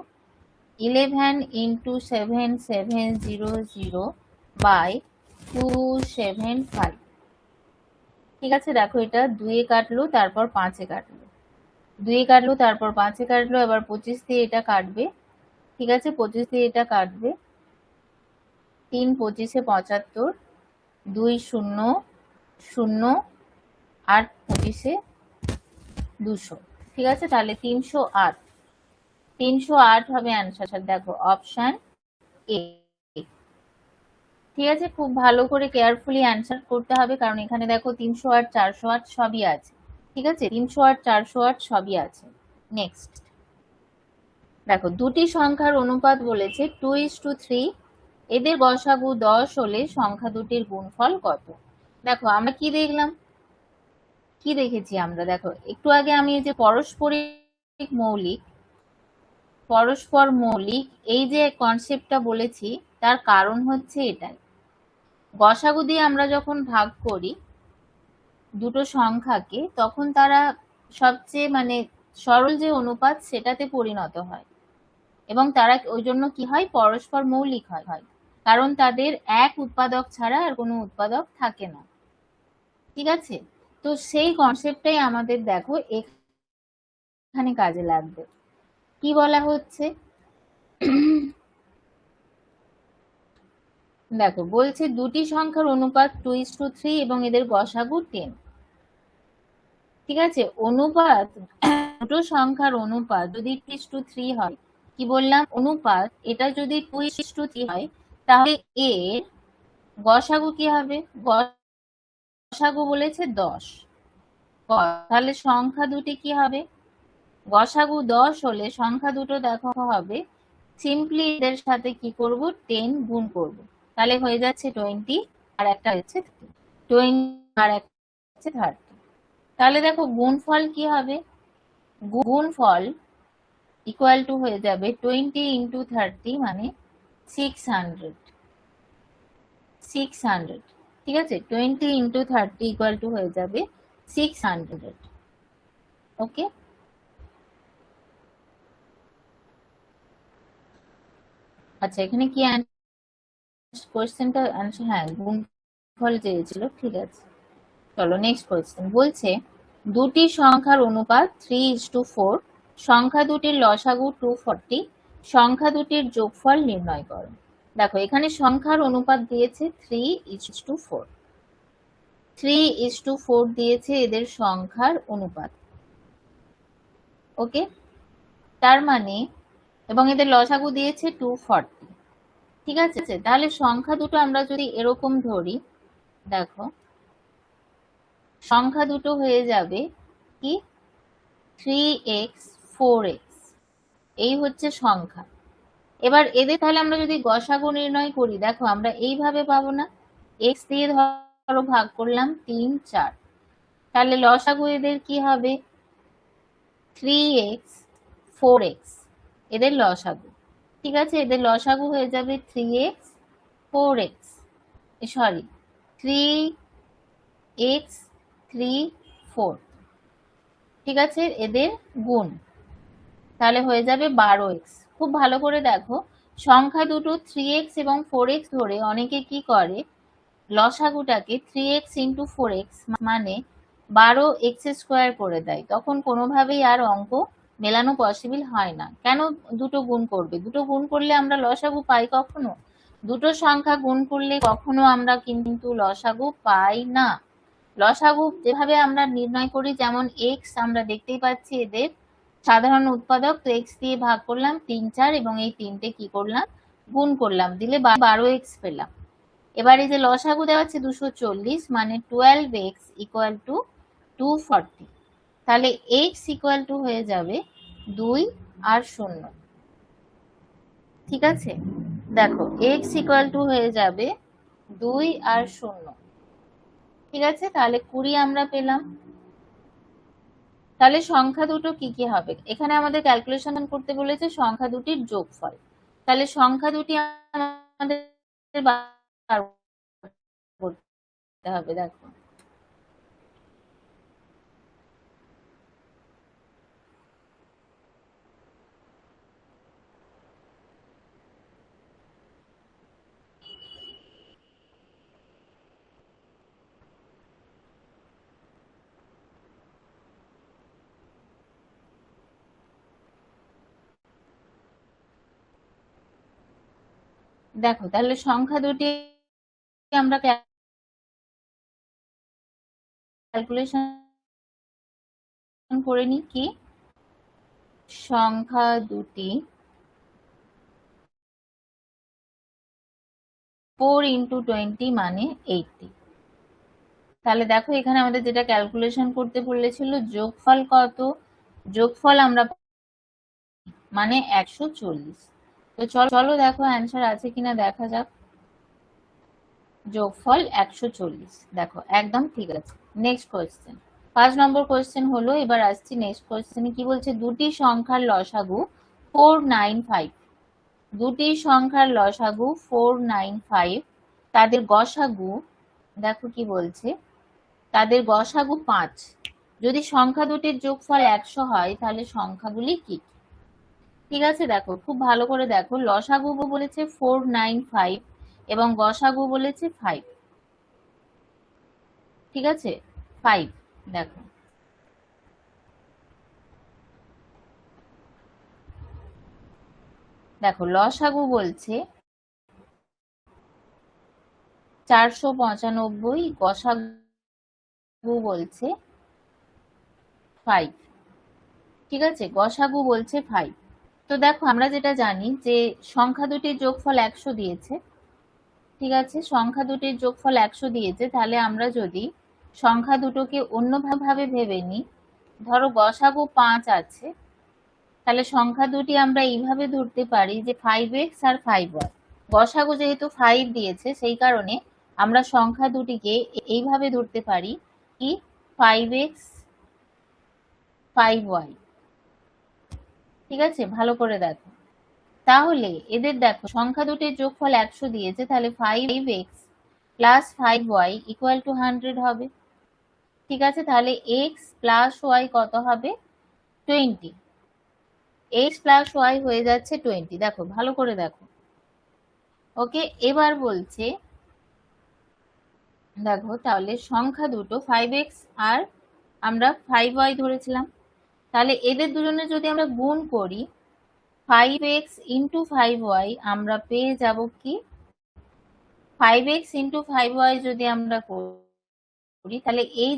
11 into 7700 by 275, ঠিক আছে। দেখো এটা 2 এ কাটলো, তারপর 5 এ কাটলো, 2 এ কাটলো, তারপর 5 এ কাটলো, এবার 25 দিয়ে এটা কাটবে, ঠিক আছে, 25 দিয়ে এটা কাটবে, 3 25 75, 2 0 0, 8 25 200, ঠিক আছে, তাহলে 308, 308 হবে অ্যান্সার, দেখো অপশন এ, ঠিক আছে। খুব ভালো করে কেয়ারফুলি অ্যান্সার করতে হবে, কারণ এখানে দেখো 308 408 সবই আছে, ঠিক আছে, 308 408 সবই আছে। নেক্সট দেখো দুটি সংখ্যার অনুপাত বলেছে 2:3, এদের গসাগু 10 হলে সংখ্যা দুটির গুণফল কত। দেখো আমরা কি দেখলাম, কি দেখেছি আমরা, দেখো একটু আগে আমি যে পরস্পর মৌলিক এই যে কনসেপ্টটা বলেছি, তার কারণ হচ্ছে এটাই, গসাগু দিয়ে আমরা যখন ভাগ করি দুটো সংখ্যাকে, তখন তারা সবচেয়ে মানে সরল যে অনুপাত সেটাতে পরিণত হয়, এবং তারা ওই জন্য কি হয়, পরস্পর মৌলিক হয়, কারণ তাদের এক উৎপাদক ছাড়া আর কোনো উৎপাদক থাকে না, ঠিক আছে। তো সেই কনসেপ্টটাই আমাদের দেখো এখানে কাজে লাগবে। কি বলা হচ্ছে দেখো বলছে দুটি সংখ্যার অনুপাত 2:3 এবং এদের গসাগু 10, ঠিক আছে। অনুপাত দুটো সংখ্যার অনুপাত যদি 2:3 হয়, কি বললাম, অনুপাত এটা যদি 2:3 হয়, তাহলে এর গসাগু কি হবে, গসাগু বলেছে 10, তাহলে সংখ্যা দুটি কি হবে, গসাগু 10 হলে সংখ্যা দুটো দেখো হবে, সিম্পলি এদের সাথে কি করব, 10 গুণ করব, তাহলে হয়ে যাচ্ছে 20, আর একটা হচ্ছে 20, আর একটা হচ্ছে 30, তাহলে দেখো গুণফল কি হবে, গুণফল ইকুয়াল টু হয়ে যাবে 20 ইন্টু 30 মানে 600, ঠিক আছে, 20 ইন্টু 30 ইকুয়াল টু হয়ে যাবে 600, ওকে। আচ্ছা, এখানে কি কোয়েশ্চেনটা আনসার, হ্যাঁ গুণফল চেয়েছিল, ঠিক আছে। চলো নেক্সট কোয়েশ্চেন বলছে দুটি সংখ্যার অনুপাত 3:4, সংখ্যা দুটির লসাগু 240, সংখ্যা দুটির যোগফল নির্ণয় করো। দেখো এখানে সংখ্যার অনুপাত দিয়েছে 3:4, 3:4 দিয়েছে এদের সংখ্যার অনুপাত, ওকে। তার মানে এবং এদের লসাগু দিয়েছে 240, ঠিক আছে। তাহলে সংখ্যা দুটো আমরা যদি এরকম ধরি, দেখো সংখ্যা দুটো হয়ে যাবে কি 3x 4x, এই হচ্ছে সংখ্যা। এবার এদের তাহলে আমরা যদি গসাগু নির্ণয় করি, দেখো আমরা এইভাবে পাবো না, x দিয়ে ধরো ভাগ করলাম 3 4, তাহলে লসাগু এদের কি হবে 3x 4x, এদের লসাগু, ঠিক আছে। এদের লসাগু হয়ে যাবে 3x 4x, সরি 3x 3 4, ঠিক আছে। এদের গুণ তাহলে হয়ে যাবে 12x। খুব ভালো করে দেখো, সংখ্যা দুটো 3x এবং 4x ধরে অনেকে কি করে লসাগুটাকে 3x ইন্টু 4x মানে 12x² করে দেয়, তখন কোনোভাবেই আর অঙ্ক মেলানো পসিবল হয় না। কেন দুটো গুণ করবে? দুটো গুণ করলে আমরা লসাগু পাই কখনো? দুটো সংখ্যা গুণ করলে কখনো আমরা কিন্তু লসাগু পাই না। লসাগু যেভাবে আমরা নির্ণয় করি, যেমন এক্স আমরা দেখতেই পাচ্ছি এদের সাধারণ উৎপাদক, তো এক্স দিয়ে ভাগ করলাম 3 4 এবং এই তিনটে কি করলাম গুণ করলাম, দিলে 12x পেলাম। এবার এই যে লসাগু দেওয়া আছে 240 মানে 12x ইকুয়াল টু 240, তাহলে x ইকুয়াল টু হয়ে যাবে 2 আর 0, ঠিক আছে। দেখো x ইকুয়াল টু হয়ে যাবে 2 আর 0, ঠিক আছে। তাহলে 20 আমরা পেলাম। তাহলে সংখ্যা দুটো কি কি হবে? এখানে আমাদের ক্যালকুলেশন করতে বলেছে সংখ্যা দুটির যোগফল, তাহলে সংখ্যা দুটি আমাদের বার করতে হবে। দেখো দেখো তাহলে সংখ্যা দুটি আমরা ক্যালকুলেশন করে নিই। কি সংখ্যা দুটি 4 ইন্টু 20 মানে 80। তাহলে দেখো এখানে আমাদের যেটা ক্যালকুলেশন করতে বলেছিল যোগফল কত, যোগফল আমরা মানে 140। তো চলো দেখো অ্যান্সার আছে কিনা দেখা যাক। যোগফল 140, দেখো একদম ঠিক আছে। নেক্সট কোয়েশ্চেন 5 নম্বর কোয়েশ্চেন হলো, এবার আসছি নেক্সট কোয়েশ্চেনে। কি বলছে দুটি সংখ্যার লসাগু 495, দুটি সংখ্যার লসাগু 495, তাদের গসাগু দেখো কি বলছে, তাদের গসাগু 5। যদি সংখ্যা দুটির যোগফল 100 হয় তাহলে সংখ্যাগুলি কি? ঠিক আছে, দেখো খুব ভালো করে দেখো, লসাগু বলেছে 495 এবং গসাগু বলেছে 5, ঠিক আছে 5। দেখো দেখো লসাগু বলছে 495, গসাগু বলছে 5, ঠিক আছে গসাগু বলছে 5। তো দেখো আমরা যেটা জানি যে সংখ্যা দুটির যোগফল 100 দিয়েছে, ঠিক আছে সংখ্যা দুটির যোগফল 100 দিয়েছে, তাহলে আমরা যদি সংখ্যা দুটোকে অন্যভাবে ভেবে নিই, ধরো গসাগু 5 আছে, তাহলে সংখ্যা দুটি আমরা এইভাবে ধরতে পারি যে 5x আর 5y, গসাগু যেহেতু 5 দিয়েছে সেই কারণে আমরা সংখ্যা দুটিকে এইভাবে ধরতে পারি কি 5x 5y, ঠিক আছে ভালো করে দেখো। তাহলে এদের দেখো সংখ্যা দুটির যোগফল 100 দিয়েছে, তাহলে 5x plus 5y equal to 100 হবে, ঠিক আছে। তাহলে x প্লাস y কত হবে 20, x প্লাস y হয়ে যাচ্ছে 20। দেখো ভালো করে দেখো, ওকে, এবার বলছে দেখো তাহলে সংখ্যা দুটো 5x আর আমরা 5y ধরেছিলাম, তাহলে এদের দুজনে যদি আমরা গুণ করি 5x ইন্টু 5y আমরা পেয়ে যাব কি 5x ইন্টু 5y যদি আমরা করি তাহলে এই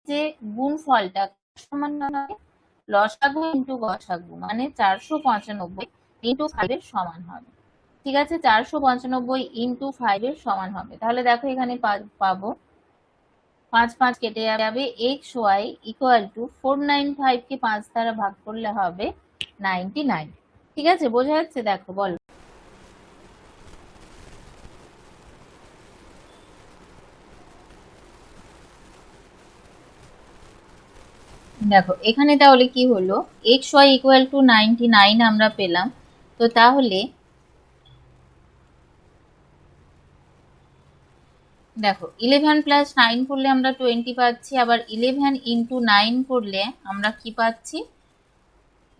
যে গুণফলটা সমান হবে লসাগু ইন্টু গসাগু, মানে 495 ইন্টু 5 এর সমান হবে। ঠিক আছে, 495 ইন্টু 5 এর সমান হবে। তাহলে দেখো এখানে পাবো 5 5 কেটে যাবে, এক্স ওয়াই ইকুয়াল টু 495 কে 5 দ্বারা ভাগ করলে হবে 99। ঠিক আছে, বোঝা যাচ্ছে? দেখো বলো। দেখো এখানে তাহলে কি হলো, এক্স ওয়াই ইকুয়াল টু 99 আমরা পেলাম। তো তাহলে দেখো 11 প্লাস 9 করলে আমরা 20 পাচ্ছি, আবার 11 ইন্টু 9 করলে আমরা কি পাচ্ছি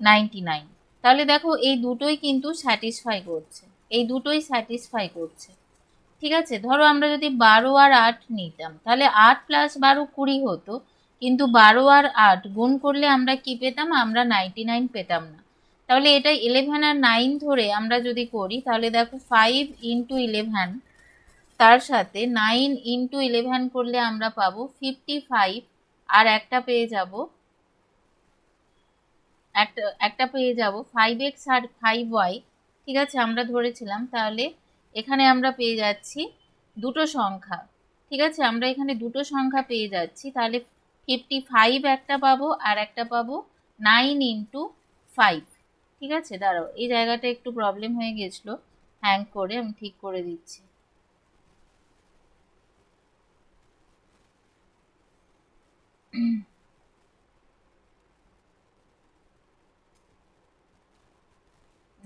99। তাহলে দেখো এই দুটোই কিন্তু স্যাটিসফাই করছে, এই দুটোই স্যাটিসফাই করছে। ঠিক আছে, ধরো আমরা যদি 12 আর 8 নিতাম তাহলে 8 প্লাস 12 20 হতো, কিন্তু 12 আর 8 গুণ করলে আমরা কি পেতাম, আমরা 99 পেতাম না। তাহলে এটা 11 আর 9 ধরে আমরা যদি করি তাহলে দেখো 5 ইন্টু 11 তার সাথে 9 ইন্টু 11 করলে আমরা পাবো 55, আর একটা পেয়ে যাব একটা পেয়ে যাব 5x আর 5y। ঠিক আছে, আমরা ধরেছিলাম, তাহলে এখানে আমরা পেয়ে যাচ্ছি দুটো সংখ্যা। ঠিক আছে, আমরা এখানে দুটো সংখ্যা পেয়ে যাচ্ছি, তাহলে 55 একটা পাবো আর একটা পাবো 9 ইন্টু 5। ঠিক আছে, দাঁড়াও এই জায়গাটা একটু প্রবলেম হয়ে গেছিলো, হ্যাং করে আমি ঠিক করে দিচ্ছি।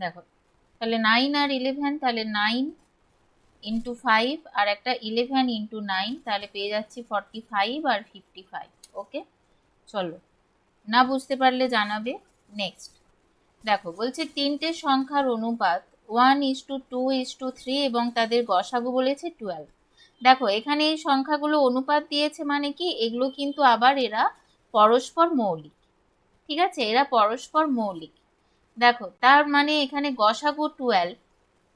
দেখো তাহলে 9 আর 11, তাহলে 9 ইন্টু 5 আর একটা 11 ইন্টু 9, তাহলে পেয়ে যাচ্ছি 45 আর 55। ওকে, চলো, না বুঝতে পারলে জানাবে। নেক্সট দেখো বলছে তিনটে সংখ্যার অনুপাত 1:2:3 এবং তাদের গসাগু বলেছে 12। দেখো এখানে এই সংখ্যাগুলো অনুপাত দিয়েছে মানে কি, এগুলো কিন্তু আবার এরা পরস্পর মৌলিক। ঠিক আছে, এরা পরস্পর মৌলিক। দেখো তার মানে এখানে গসাগু 12।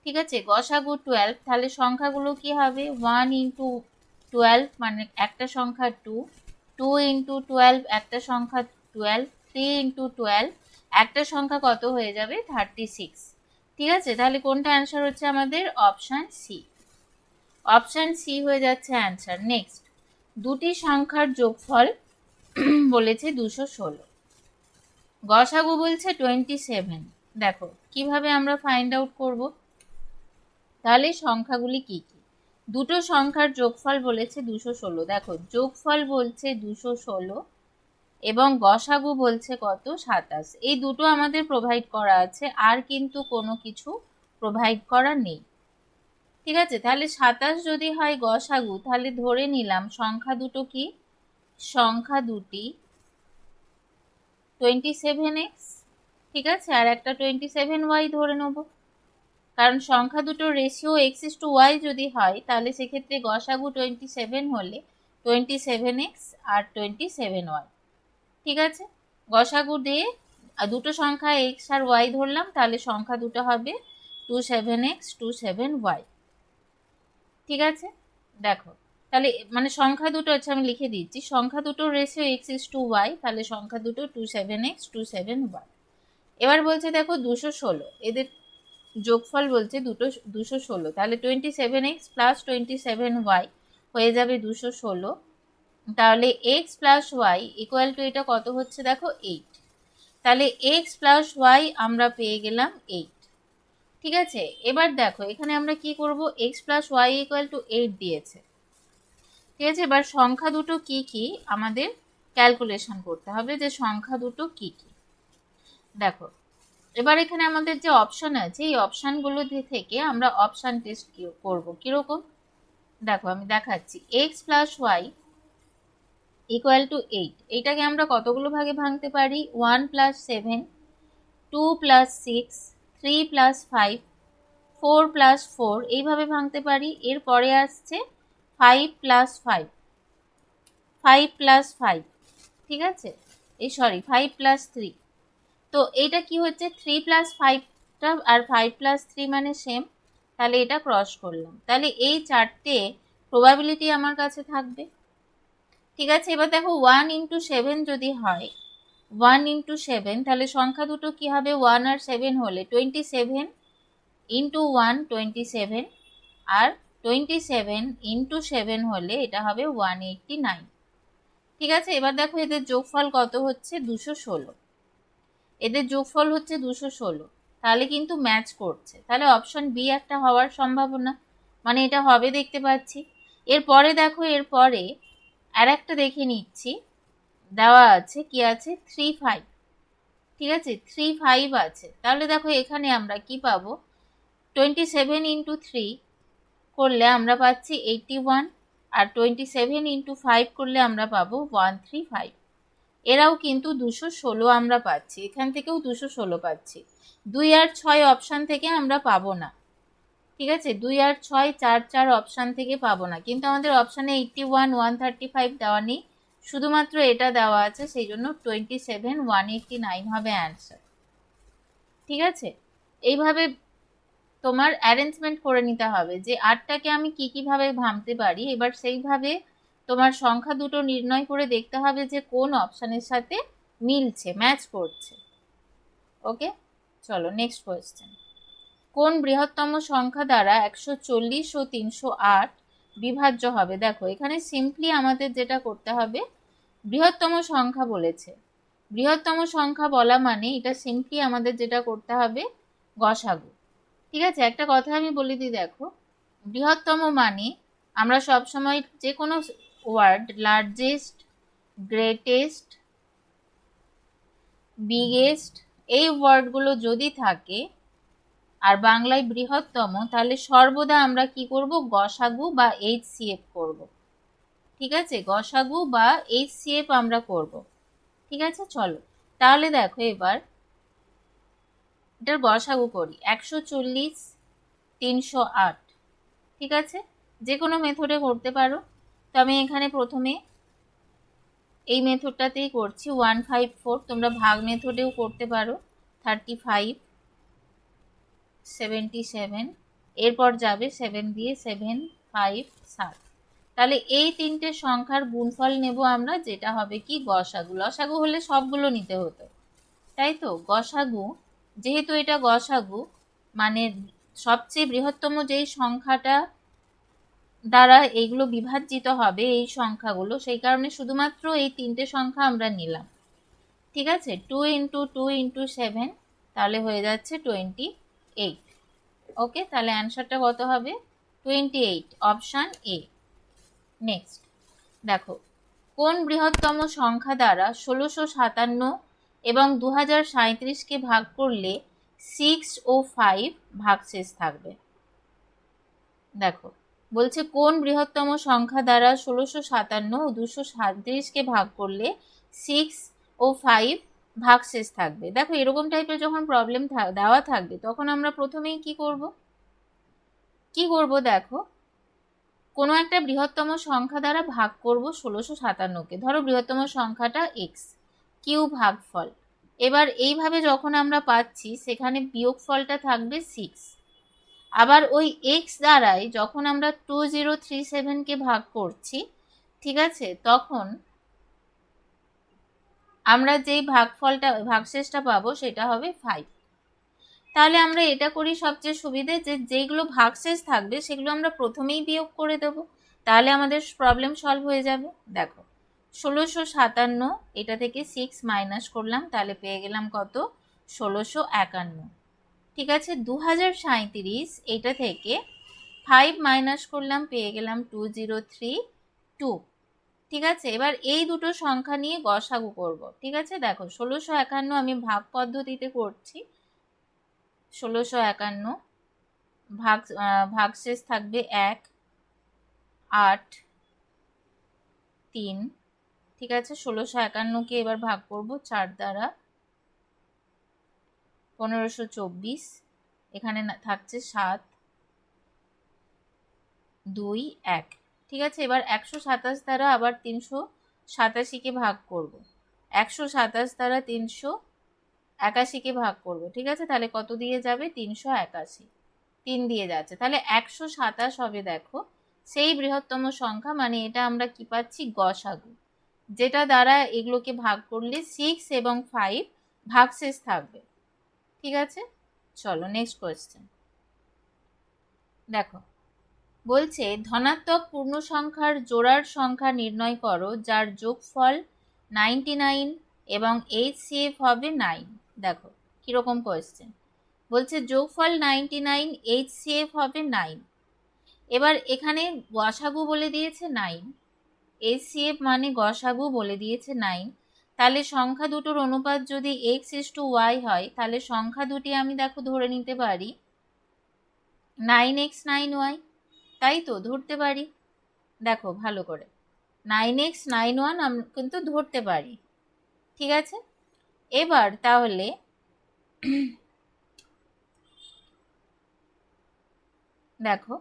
ঠিক আছে, গসাগু 12, তাহলে সংখ্যাগুলো কি হবে 1 ইন্টু 12 মানে একটা সংখ্যা 2, 2 ইন্টু 12 একটা সংখ্যা 12, 3 ইন্টু 12 একটা সংখ্যা কত হয়ে যাবে 36। ঠিক আছে, তাহলে কোনটা অ্যান্সার হচ্ছে আমাদের অপশান সি। অপশান সি হয়ে যাচ্ছে অ্যান্সার। নেক্সট দুটি সংখ্যার যোগফল বলেছে 216, গসাগু বলছে 27। দেখো কিভাবে আমরা ফাইন্ড আউট করব, তাহলে সংখ্যাগুলি কি কি, দুটো সংখ্যার যোগফল বলেছে 216। দেখো যোগফল বলছে 216 এবং গসাগু বলছে কত 27। এই দুটো আমাদের প্রোভাইড করা আছে, আর কিন্তু কোনো কিছু প্রোভাইড করা নেই। ঠিক আছে, তাহলে 27 যদি হয় গসাগু, তাহলে ধরে নিলাম সংখ্যা দুটো কি, সংখ্যা দুটি 27x। ঠিক আছে, আর একটা 27y ধরে নেবো, কারণ সংখ্যা দুটোর রেশিও x:y যদি হয় তাহলে সেক্ষেত্রে গসাগু 27 হলে 27x আর 27y। ঠিক আছে, গসাগু দিয়ে দুটো সংখ্যা x আর y ধরলাম, তাহলে সংখ্যা দুটো হবে 27x 27y। ঠিক আছে, দেখো তাহলে মানে সংখ্যা দুটো আছে, আমি লিখে দিচ্ছি, সংখ্যা দুটোর রেশিও x:y, তাহলে সংখ্যা দুটো 27x 27y। এবার বলছে দেখো 216, এদের যোগফল বলছে 216, তাহলে 27x প্লাস 27y হয়ে যাবে 216। তাহলে x plus Y equal to এটা কত হচ্ছে দেখো 8। তাহলে x প্লাস ওয়াই আমরা পেয়ে গেলাম 8। ঠিক আছে, এবার দেখো এখানে আমরা কি করব, x plus Y equal to 8 দিয়েছে। ঠিক আছে, এবার সংখ্যা দুটো কি কি আমাদের ক্যালকুলেশন করতে হবে, যে সংখ্যা দুটো কি কি। দেখো এবার এখানে আমাদের যে অপশন আছে এই অপশনগুলো থেকে আমরা অপশন টেস্ট করব কিরকম। দেখো আমি দেখাচ্ছি, X plus Y equal to 8, এইটাকে আমরা কতগুলো ভাগে ভাঙতে পারি, 1 প্লাস 7, 2 প্লাস 6, 3 প্লাস 5, 4 প্লাস 4 এইভাবে ভাঙতে পারি। এরপরে আসছে 5 প্লাস 5, 5 প্লাস 5, ঠিক আছে, এই সরি 5 প্লাস 3। তো এইটা কি হচ্ছে, 3 প্লাস 5টা আর 5 প্লাস 3 মানে সেম, তাহলে এটা ক্রস করলাম, তাহলে এই চারটে প্রবাবিলিটি আমার কাছে থাকবে। ঠিক আছে, এবার দেখো 1 ইন্টু 7 যদি হয়, 1 ইন্টু 7, তাহলে সংখ্যা দুটো কি হবে, 1 আর 7 হলে 27 ইন্টু 1 27, আর 27 ইন্টু 7 হলে এটা হবে 189। ঠিক আছে, এবার দেখো এদের যোগফল কত হচ্ছে, 216, এদের যোগফল হচ্ছে 216, তাহলে কিন্তু ম্যাচ করছে, তাহলে অপশন বি একটা হওয়ার সম্ভাবনা, মানে এটা হবে দেখতে পাচ্ছি। এরপরে দেখো, এরপরে আর একটা দেখে নিচ্ছি, দেওয়া আছে কি আছে, 3 5, ঠিক আছে 3 5 আছে, তাহলে দেখো এখানে আমরা কি পাবো, 27 ইন্টু 3 করলে আমরা পাচ্ছি 81, আর 27 ইন্টু 5 করলে আমরা পাবো 135। এরাও কিন্তু 216 আমরা পাচ্ছি, এখান থেকেও 216 পাচ্ছি। 2 আর 6 অপশান থেকে আমরা পাবো না, ঠিক আছে, 2 আর 6 4 অপশান থেকে পাবো না, কিন্তু আমাদের অপশানে 81 135 দেওয়া নেই, শুধুমাত্র এটা দেওয়া আছে, সেই জন্য 27 189 হবে অ্যান্সার। ঠিক আছে, এইভাবে তোমার অ্যারেঞ্জমেন্ট করে নিতে হবে যে 8টাকে আমি কিভাবে ভাঙতে পারি, এবার সেইভাবে তোমার সংখ্যা দুটো নির্ণয় করে দেখতে হবে যে কোন অপশানের সাথে মিলছে, ম্যাচ করছে। ওকে, চলো নেক্সট কোয়েশ্চেন। কোন বৃহত্তম সংখ্যা দ্বারা 140 ও 308 বিভাজ্য হবে? দেখো এখানে সিম্পলি আমাদের যেটা করতে হবে, বৃহত্তম সংখ্যা বলেছে, বৃহত্তম সংখ্যা বলা মানে এটা সিম্পলি আমাদের যেটা করতে হবে, গসাগু। ঠিক আছে, একটা কথা আমি বলে দিই, দেখো বৃহত্তম মানে আমরা সবসময় যে কোনো ওয়ার্ড, লার্জেস্ট, গ্রেটেস্ট, বিগেস্ট, এই ওয়ার্ডগুলো যদি থাকে আর বাংলায় বৃহত্তম, তাহলে সর্বদা আমরা কি করব, গসাগু বা এইচসিএফ করব। ঠিক আছে, গসাগু বা এইচসিএফ আমরা করব। ঠিক আছে, চলো তাহলে দেখো এবার এটার গসাগু করি, 140 308, ঠিক আছে, যে কোনো মেথডে করতে পারো, তো আমি এখানে প্রথমে এই মেথডটাতেই করছি, 154, তোমরা ভাগ মেথডেও করতে পারো, 35 77, এরপর যাবে 7 দিয়ে, 7 5 7, তাহলে এই তিনটে সংখ্যার গুণফল নেব আমরা, যেটা হবে কি, গসাগু। লসাগু হলে সবগুলো নিতে হতো, তাই তো, গসাগু যেহেতু এটা গসাগু মানে সবচেয়ে বৃহত্তম যেই সংখ্যাটা দ্বারা এইগুলো বিভাজিত হবে, এই সংখ্যাগুলো, সেই কারণে শুধুমাত্র এই তিনটে সংখ্যা আমরা নিলাম। ঠিক আছে, 2 ইন্টু 2 ইন্টু 7, তাহলে হয়ে যাচ্ছে 28। ওকে, তাহলে অ্যান্সারটা কত হবে, 28, অপশান এ। নেক্সট দেখো, কোন বৃহত্তম সংখ্যা দ্বারা 1657 এবং 2037কে ভাগ করলে 6 ও 5 ভাগশেষ থাকবে? দেখো বলছে কোন বৃহত্তম সংখ্যা দ্বারা 1657 ও 237কে ভাগ করলে 6 ও 5 ভাগশেষ থাকবে। দেখো এরকম টাইপের যখন প্রবলেম দেওয়া থাকবে তখন আমরা প্রথমেই কি করব, দেখো কোনো একটা বৃহত্তম সংখ্যা দ্বারা ভাগ করব 1657কে, ধরো বৃহত্তম সংখ্যাটা এক্স, কিউ ভাগফল, এবার এইভাবে যখন আমরা পাচ্ছি সেখানে বিয়োগফলটা থাকবে 6, আবার ওই এক্স দ্বারাই যখন আমরা 2037কে ভাগ করছি, ঠিক আছে, তখন আমরা যেই ভাগশেষটা পাবো সেটা হবে 5। তাহলে আমরা এটা করি সবচেয়ে সুবিধে, যে যেইগুলো ভাগশেষ থাকবে সেগুলো আমরা প্রথমেই বিয়োগ করে দেব, তাহলে আমাদের প্রবলেম সলভ হয়ে যাবে। দেখো 1657, এটা থেকে 6 মাইনাস করলাম, তাহলে পেয়ে গেলাম কত, 1651। ঠিক আছে, 2037, এটা থেকে 5 মাইনাস করলাম, পেয়ে গেলাম 2032। ঠিক আছে, এবার এই দুটো সংখ্যা নিয়ে গসাগু করব। ঠিক আছে, দেখো 1651 আমি ভাগ পদ্ধতিতে করছি, 1651 ভাগশেষ থাকবে 1 8 3। ঠিক আছে, 1651কে এবার ভাগ করব 4 দ্বারা, 1524, এখানে থাকছে 7, 2 1। ঠিক আছে, এবার 127 দ্বারা আবার 387কে ভাগ করব। 127 দ্বারা 381কে ভাগ করব। ঠিক আছে, তাহলে কত দিয়ে যাবে? 381, 3 দিয়ে যাচ্ছে, তাহলে 127 হবে। দেখো সেই বৃহত্তম সংখ্যা, মানে এটা আমরা কি পাচ্ছি? গসাগু, যেটা দ্বারা এগুলোকে ভাগ করলে 6 এবং 5 ভাগশেষ থাকবে। ঠিক আছে, চলো নেক্সট কোয়েশ্চেন দেখো। বলছে ধনাত্মক পূর্ণ সংখ্যার জোড়ার সংখ্যা নির্ণয় করো যার যোগফল 99 এবং HCF হবে 9। দেখো কিরকম কোয়েশ্চেন, বলছে যোগফল 99, HCF হবে 9। এবার এখানে গসাগু বলে দিয়েছে 9, HCF মানে গসাগু বলে দিয়েছে 9। তাহলে সংখ্যা দুটোর অনুপাত যদি x:y হয়, তাহলে সংখ্যা দুটি আমি দেখো ধরে নিতে পারি 9x 9y, তাই তো ধরতে পারি। দেখো ভালো করে 9x 9y আমরা কিন্তু ধরতে পারি। ঠিক আছে, এবার তাহলে দেখো,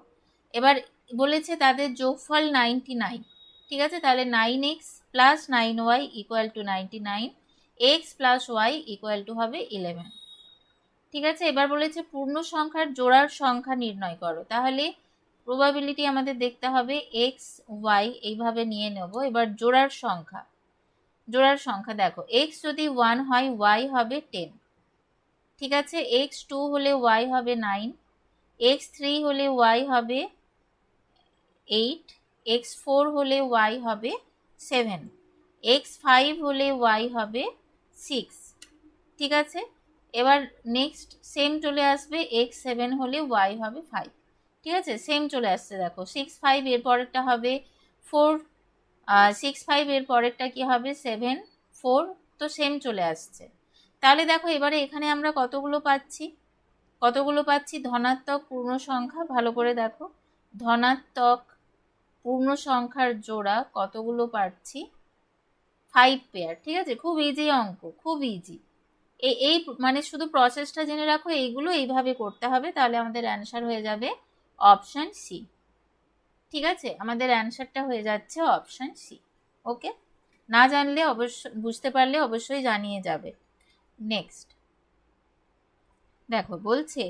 এবার বলেছে তাদের যোগফল 99। ঠিক আছে, তাহলে 9x plus 9y equal to 99, x plus Y equal to হবে 11। ঠিক আছে, এবার বলেছে পূর্ণ সংখ্যার জোড়ার সংখ্যা নির্ণয় করো। তাহলে প্রবাবিলিটি আমাদের দেখতে হবে x y এইভাবে নিয়ে নেব। এবার জোড়ার সংখ্যা, জোড়ার সংখ্যা দেখো, x যদি 1 হয় y হবে 10। ঠিক আছে, x 2 হলে y হবে 9, x 3 হলে y হবে 8, x 4 হলে y হবে 7, x 5 হলে y হবে 6। ঠিক আছে, এবার নেক্সট সেম চলে আসবে, x 7 হলে y হবে 5। ঠিক আছে, সেম চলে আসছে। দেখো 6 5 এর পরেরটা হবে 4, 6 5 এর পরেরটা কি হবে? 7 4, তো সেম চলে আসছে। তাহলে দেখো এবারে এখানে আমরা কতগুলো পাচ্ছি? কতগুলো পাচ্ছি? ধনাত্মক পূর্ণ সংখ্যা, ভালো করে দেখো, ধনাত্মক পূর্ণ সংখ্যার জোড়া কতগুলো পাচ্ছি? 5 পেয়ার। ঠিক আছে, খুব ইজি অঙ্ক, খুব ইজি। এই মানে শুধু প্রসেসটা জেনে রাখো, এইগুলো এইভাবে করতে হবে, তাহলে আমাদের অ্যান্সার হয়ে যাবে অপশন সি। ঠিক আছে, আমাদের অ্যান্সারটা হয়ে যাচ্ছে অপশন সি। ওকে, না জানলে অবশ্যই, বুঝতে পারলে অবশ্যই জানিয়ে যাবে। নেক্সট দেখো, বলছে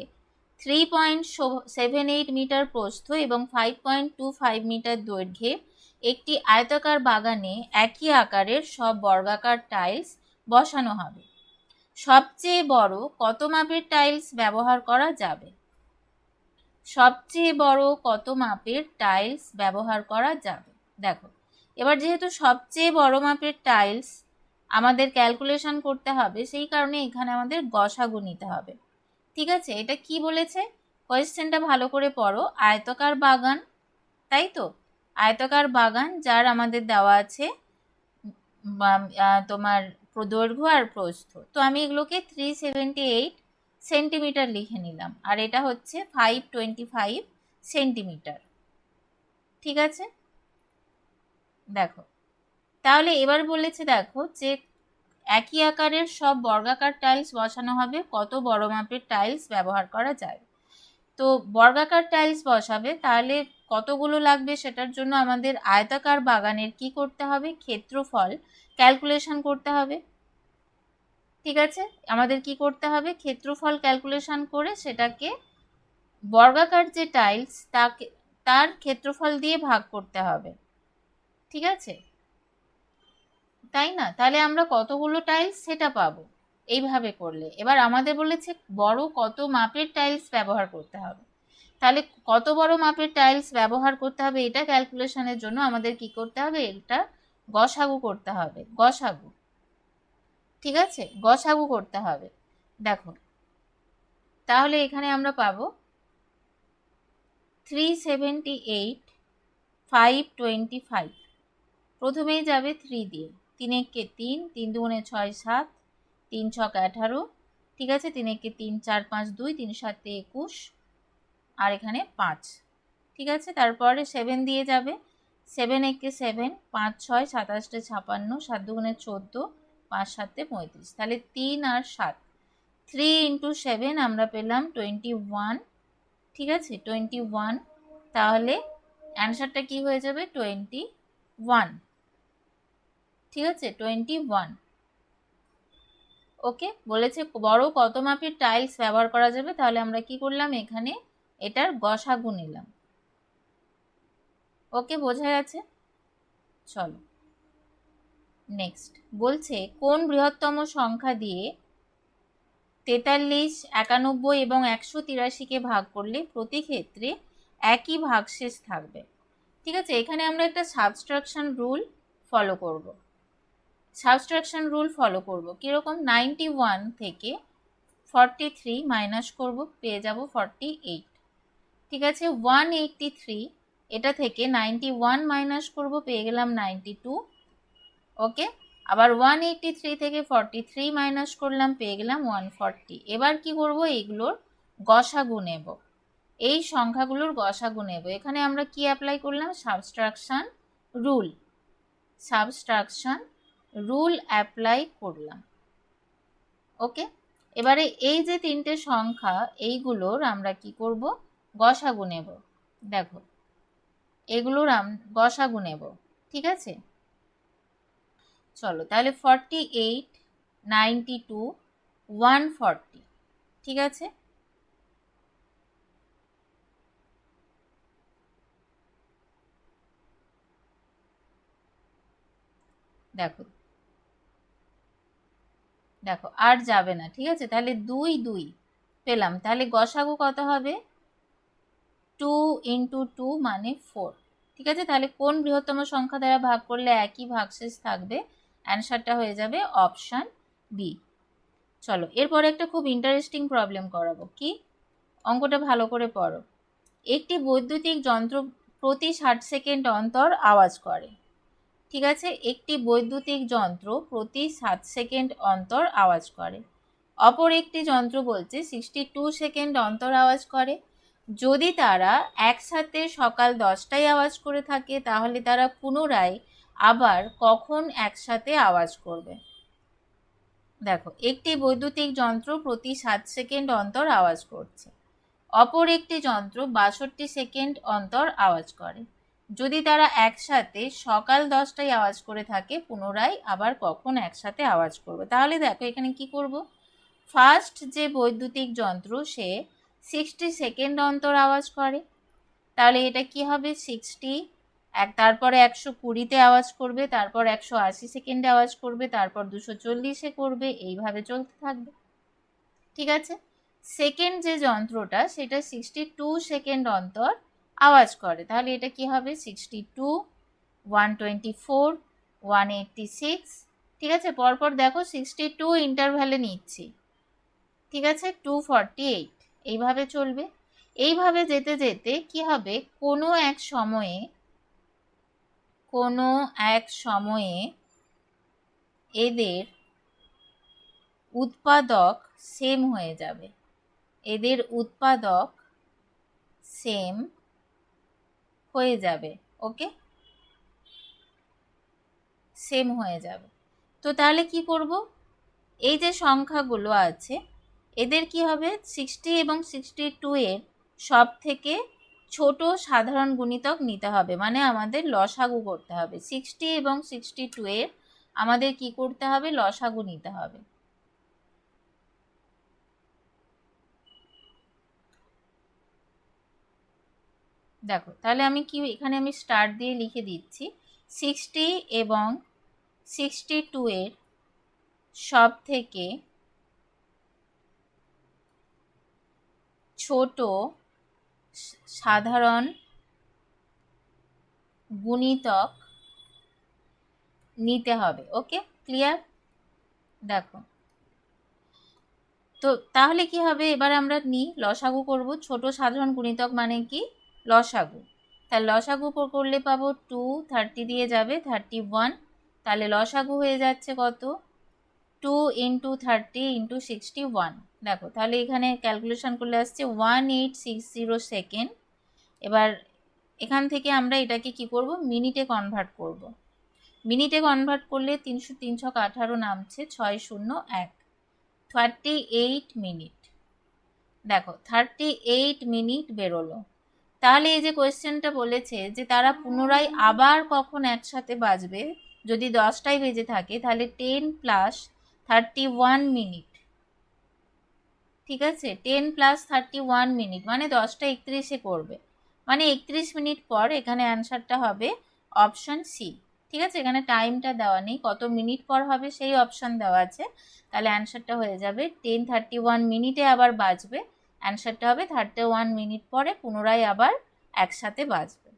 3.78 মিটার প্রস্থ এবং 5.25 মিটার দৈর্ঘ্যে একটি আয়তাকার বাগানে একই আকারের সব বর্গাকার টাইলস বসানো হবে। সবচেয়ে বড় কত মাপের টাইলস ব্যবহার করা যাবে? সবচেয়ে বড় কত মাপের টাইলস ব্যবহার করা যাবে? দেখো, এবার যেহেতু সবচেয়ে বড় মাপের টাইলস আমাদের ক্যালকুলেশন করতে হবে, সেই কারণে এখানে আমাদের গসাগু নিতে হবে। ঠিক আছে, এটা কি বলেছে? কোয়েশ্চেনটা ভালো করে পড়ো। আয়তাকার বাগান, তাই তো, আয়তাকার বাগান যার আমাদের দেওয়া আছে তোমার দৈর্ঘ্য আর প্রস্থ। তো আমি এগুলোকে 378 সেন্টিমিটার লিখে নিলাম, আর এটা হচ্ছে 525 সেন্টিমিটার। ঠিক আছে, দেখো তাহলে এবার বলেছে দেখো যে একই আকারের সব বর্গাকার টাইলস বসানো হবে, কত বড় মাপের টাইলস ব্যবহার করা যায়। তো বর্গাকার টাইলস বসাবে, তাহলে কতগুলো লাগবে সেটার জন্য আমাদের আয়তাকার বাগানের কি করতে হবে? ক্ষেত্রফল ক্যালকুলেশন করতে হবে। ঠিক আছে, আমাদের কি করতে হবে? ক্ষেত্রফল ক্যালকুলেশন করে সেটাকে বর্গাকার যে টাইলস তার ক্ষেত্রফল দিয়ে ভাগ করতে হবে। ঠিক আছে, তাই না? তাহলে আমরা কতগুলো টাইলস সেটা পাবো এইভাবে করলে। এবার আমাদের বলেছে বড় কত মাপের টাইলস ব্যবহার করতে হবে, তাহলে কত বড় মাপের টাইলস ব্যবহার করতে হবে এটা ক্যালকুলেশনের জন্য আমাদের কি করতে হবে? এটা গসাগু করতে হবে, গসাগু। ঠিক আছে, গসাগু করতে হবে। দেখো তাহলে এখানে আমরা পাবো 378 525, প্রথমেই যাবে 3 দিয়ে, 3 একে 3, 3 দুগুণে 6 7, 3 ছক 18। ঠিক আছে, 3 একে 3 4 5 2, 3 সাতে 21, আর এখানে 5। ঠিক আছে, তারপরে 7 দিয়ে যাবে, 7 একে 7, 5 6 27 56, 7 দুগুণে 14, 5 7 35, তাহলে 3 আর 7, 3 ইন্টু 7 আমরা পেলাম 21। ঠিক আছে, 21, তাহলে অ্যান্সারটা কি হয়ে যাবে 21। ঠিক আছে, 21। ওকে, বলেছে বড় কত মাপের টাইলস ব্যবহার করা যাবে, তাহলে আমরা কি করলাম, এখানে এটার গসাগু নিলাম। ওকে, বোঝা গেছে। চলো নেক্সট, বলছে কোন বৃহত্তম সংখ্যা দিয়ে 43, 91 এবং 183কে ভাগ করলে প্রতি ক্ষেত্রে একই ভাগশেষ থাকবে। ঠিক আছে, এখানে আমরা একটা সাবট্রাকশন রুল ফলো করব। সাবট্রাকশন রুল ফলো করব কিরকম, 91 থেকে 43 মাইনাস করব, পেয়ে যাব 48। ঠিক আছে, 183 এটা থেকে 91 মাইনাস করব, পেয়ে গেলাম 92। ওকে, আবার 183 থেকে 43 মাইনাস করলাম, পেয়ে গেলাম 140। এবার কি করব, এগুলোর গসাগু নেব, এই সংখ্যাগুলোর গসাগু নেব। এখানে আমরা কি অ্যাপ্লাই করলাম, subtraction rule. Subtraction rule apply করলাম। ওকে, এবারে এই যে তিনটে সংখ্যা, এইগুলোর আমরা কি করব, গসাগু নেব। দেখো এগুলোর গসাগু নেব। ঠিক আছে, চলো তাহলে 48, 92, 140। ঠিক আছে, দেখো দেখো আর যাবে না। ঠিক আছে, তাহলে 2 2 পেলাম, তাহলে গসাগু কত হবে, 2 × 2 মানে 4। ঠিক আছে, তাহলে কোন বৃহত্তম সংখ্যা দ্বারা ভাগ করলে একই ভাগশেষ থাকবে, অ্যান্সারটা হয়ে যাবে অপশান বি। চলো এরপরে একটা খুব ইন্টারেস্টিং প্রবলেম করাবো। কি, অঙ্কটা ভালো করে পড়ো। একটি বৈদ্যুতিক যন্ত্র প্রতি 60 সেকেন্ড অন্তর আওয়াজ করে। ঠিক আছে, একটি বৈদ্যুতিক যন্ত্র প্রতি 7 সেকেন্ড অন্তর আওয়াজ করে। অপর একটি যন্ত্র বলছে 62 সেকেন্ড অন্তর আওয়াজ করে। যদি তারা একসাথে সকাল 10টায় আওয়াজ করে থাকে, তাহলে তারা পুনরায় আবার কখন একসাথে আওয়াজ করবে। দেখো, একটি বৈদ্যুতিক যন্ত্র প্রতি 7 সেকেন্ড অন্তর আওয়াজ করছে। অপর একটি যন্ত্র 62 সেকেন্ড অন্তর আওয়াজ করে। যদি তারা একসাথে সকাল 10টায় আওয়াজ করে থাকে, পুনরায় আবার কখন একসাথে আওয়াজ করবে। তাহলে দেখো এখানে কি করব, ফার্স্ট যে বৈদ্যুতিক যন্ত্র সে 60 সেকেন্ড অন্তর আওয়াজ করে, তাহলে এটা কি হবে 60, তারপরে 120-তে আওয়াজ করবে, তারপর 180 সেকেন্ডে আওয়াজ করবে, তারপর 240-এ করবে, এইভাবে চলতে থাকবে। ঠিক আছে, সেকেন্ড যে যন্ত্রটা সেটা 62 সেকেন্ড অন্তর আওয়াজ করে, তাহলে এটা কি হবে 62, 124, 186। ঠিক আছে, পরপর দেখো 62 ইন্টারভ্যালে নিচ্ছি। ঠিক আছে, 248, এইভাবে চলবে। এইভাবে যেতে যেতে কি হবে, কোনো এক সময়ে এদের উৎপাদক সেম হয়ে যাবে। এদের উৎপাদক সেম হয়ে যাবে। ওকে, সেম হয়ে যাবে। তো তাহলে কি করব, এই যে সংখ্যাগুলো আছে এদের কি হবে, 60 এবং 62 এর সব থেকে ছোট সাধারণ গুণিতক নিতে হবে, মানে আমাদের লসাগু করতে হবে। 60 এবং 62 এর আমাদের কি করতে হবে, লসাগু নিতে হবে। দেখো তাহলে আমি কি, এখানে আমি স্টার দিয়ে লিখে দিচ্ছি, 60 এবং 62 এর সব থেকে ছোট সাধারণ গুণিতক নিতে হবে। ওকে, ক্লিয়ার। দেখো তো তাহলে কি হবে, এবার আমরা লসাগু করব। ছোট সাধারণ গুণিতক মানে কি, লসাগু। তাহলে লসাগু করলে পাবো 2, 30 দিয়ে যাবে 31, তাহলে লসাগু হয়ে যাচ্ছে কত, 2 × 30 × 61। দেখো তাহলে এখানে ক্যালকুলেশন করলে আসছে 1860 সেকেন্ড। এবার এখান থেকে আমরা এটাকে কি করব, মিনিটে কনভার্ট করব। মিনিটে কনভার্ট করলে 300 318 নামছে, 601, 38 মিনিট। দেখো 38 মিনিট বেরোলো। তাহলে এই যে কোয়েশ্চেনটা বলেছে যে তারা পুনরায় আবার কখন একসাথে বাজবে, যদি 10টায় বেজে থাকে তাহলে 10 প্লাস 31 মিনিট, ঠিক আছে, 10 প্লাস 31 মিনিট মানে 10টা 31-এ করবে, মানে 31 মিনিট পর এখানে অ্যান্সারটা হবে অপশন সি। ঠিক আছে, এখানে টাইমটা দেওয়া নেই, কত মিনিট পর হবে সেই অপশন দেওয়া আছে, তাহলে অ্যান্সারটা হয়ে যাবে 10:31 মিনিটে আবার বাজবে, অ্যান্সারটা হবে 31 মিনিট পরে পুনরায় আবার একসাথে বাজবে।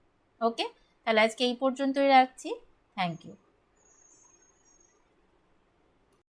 ওকে, তাহলে আজকে এই পর্যন্তই রাখছি। Thank you.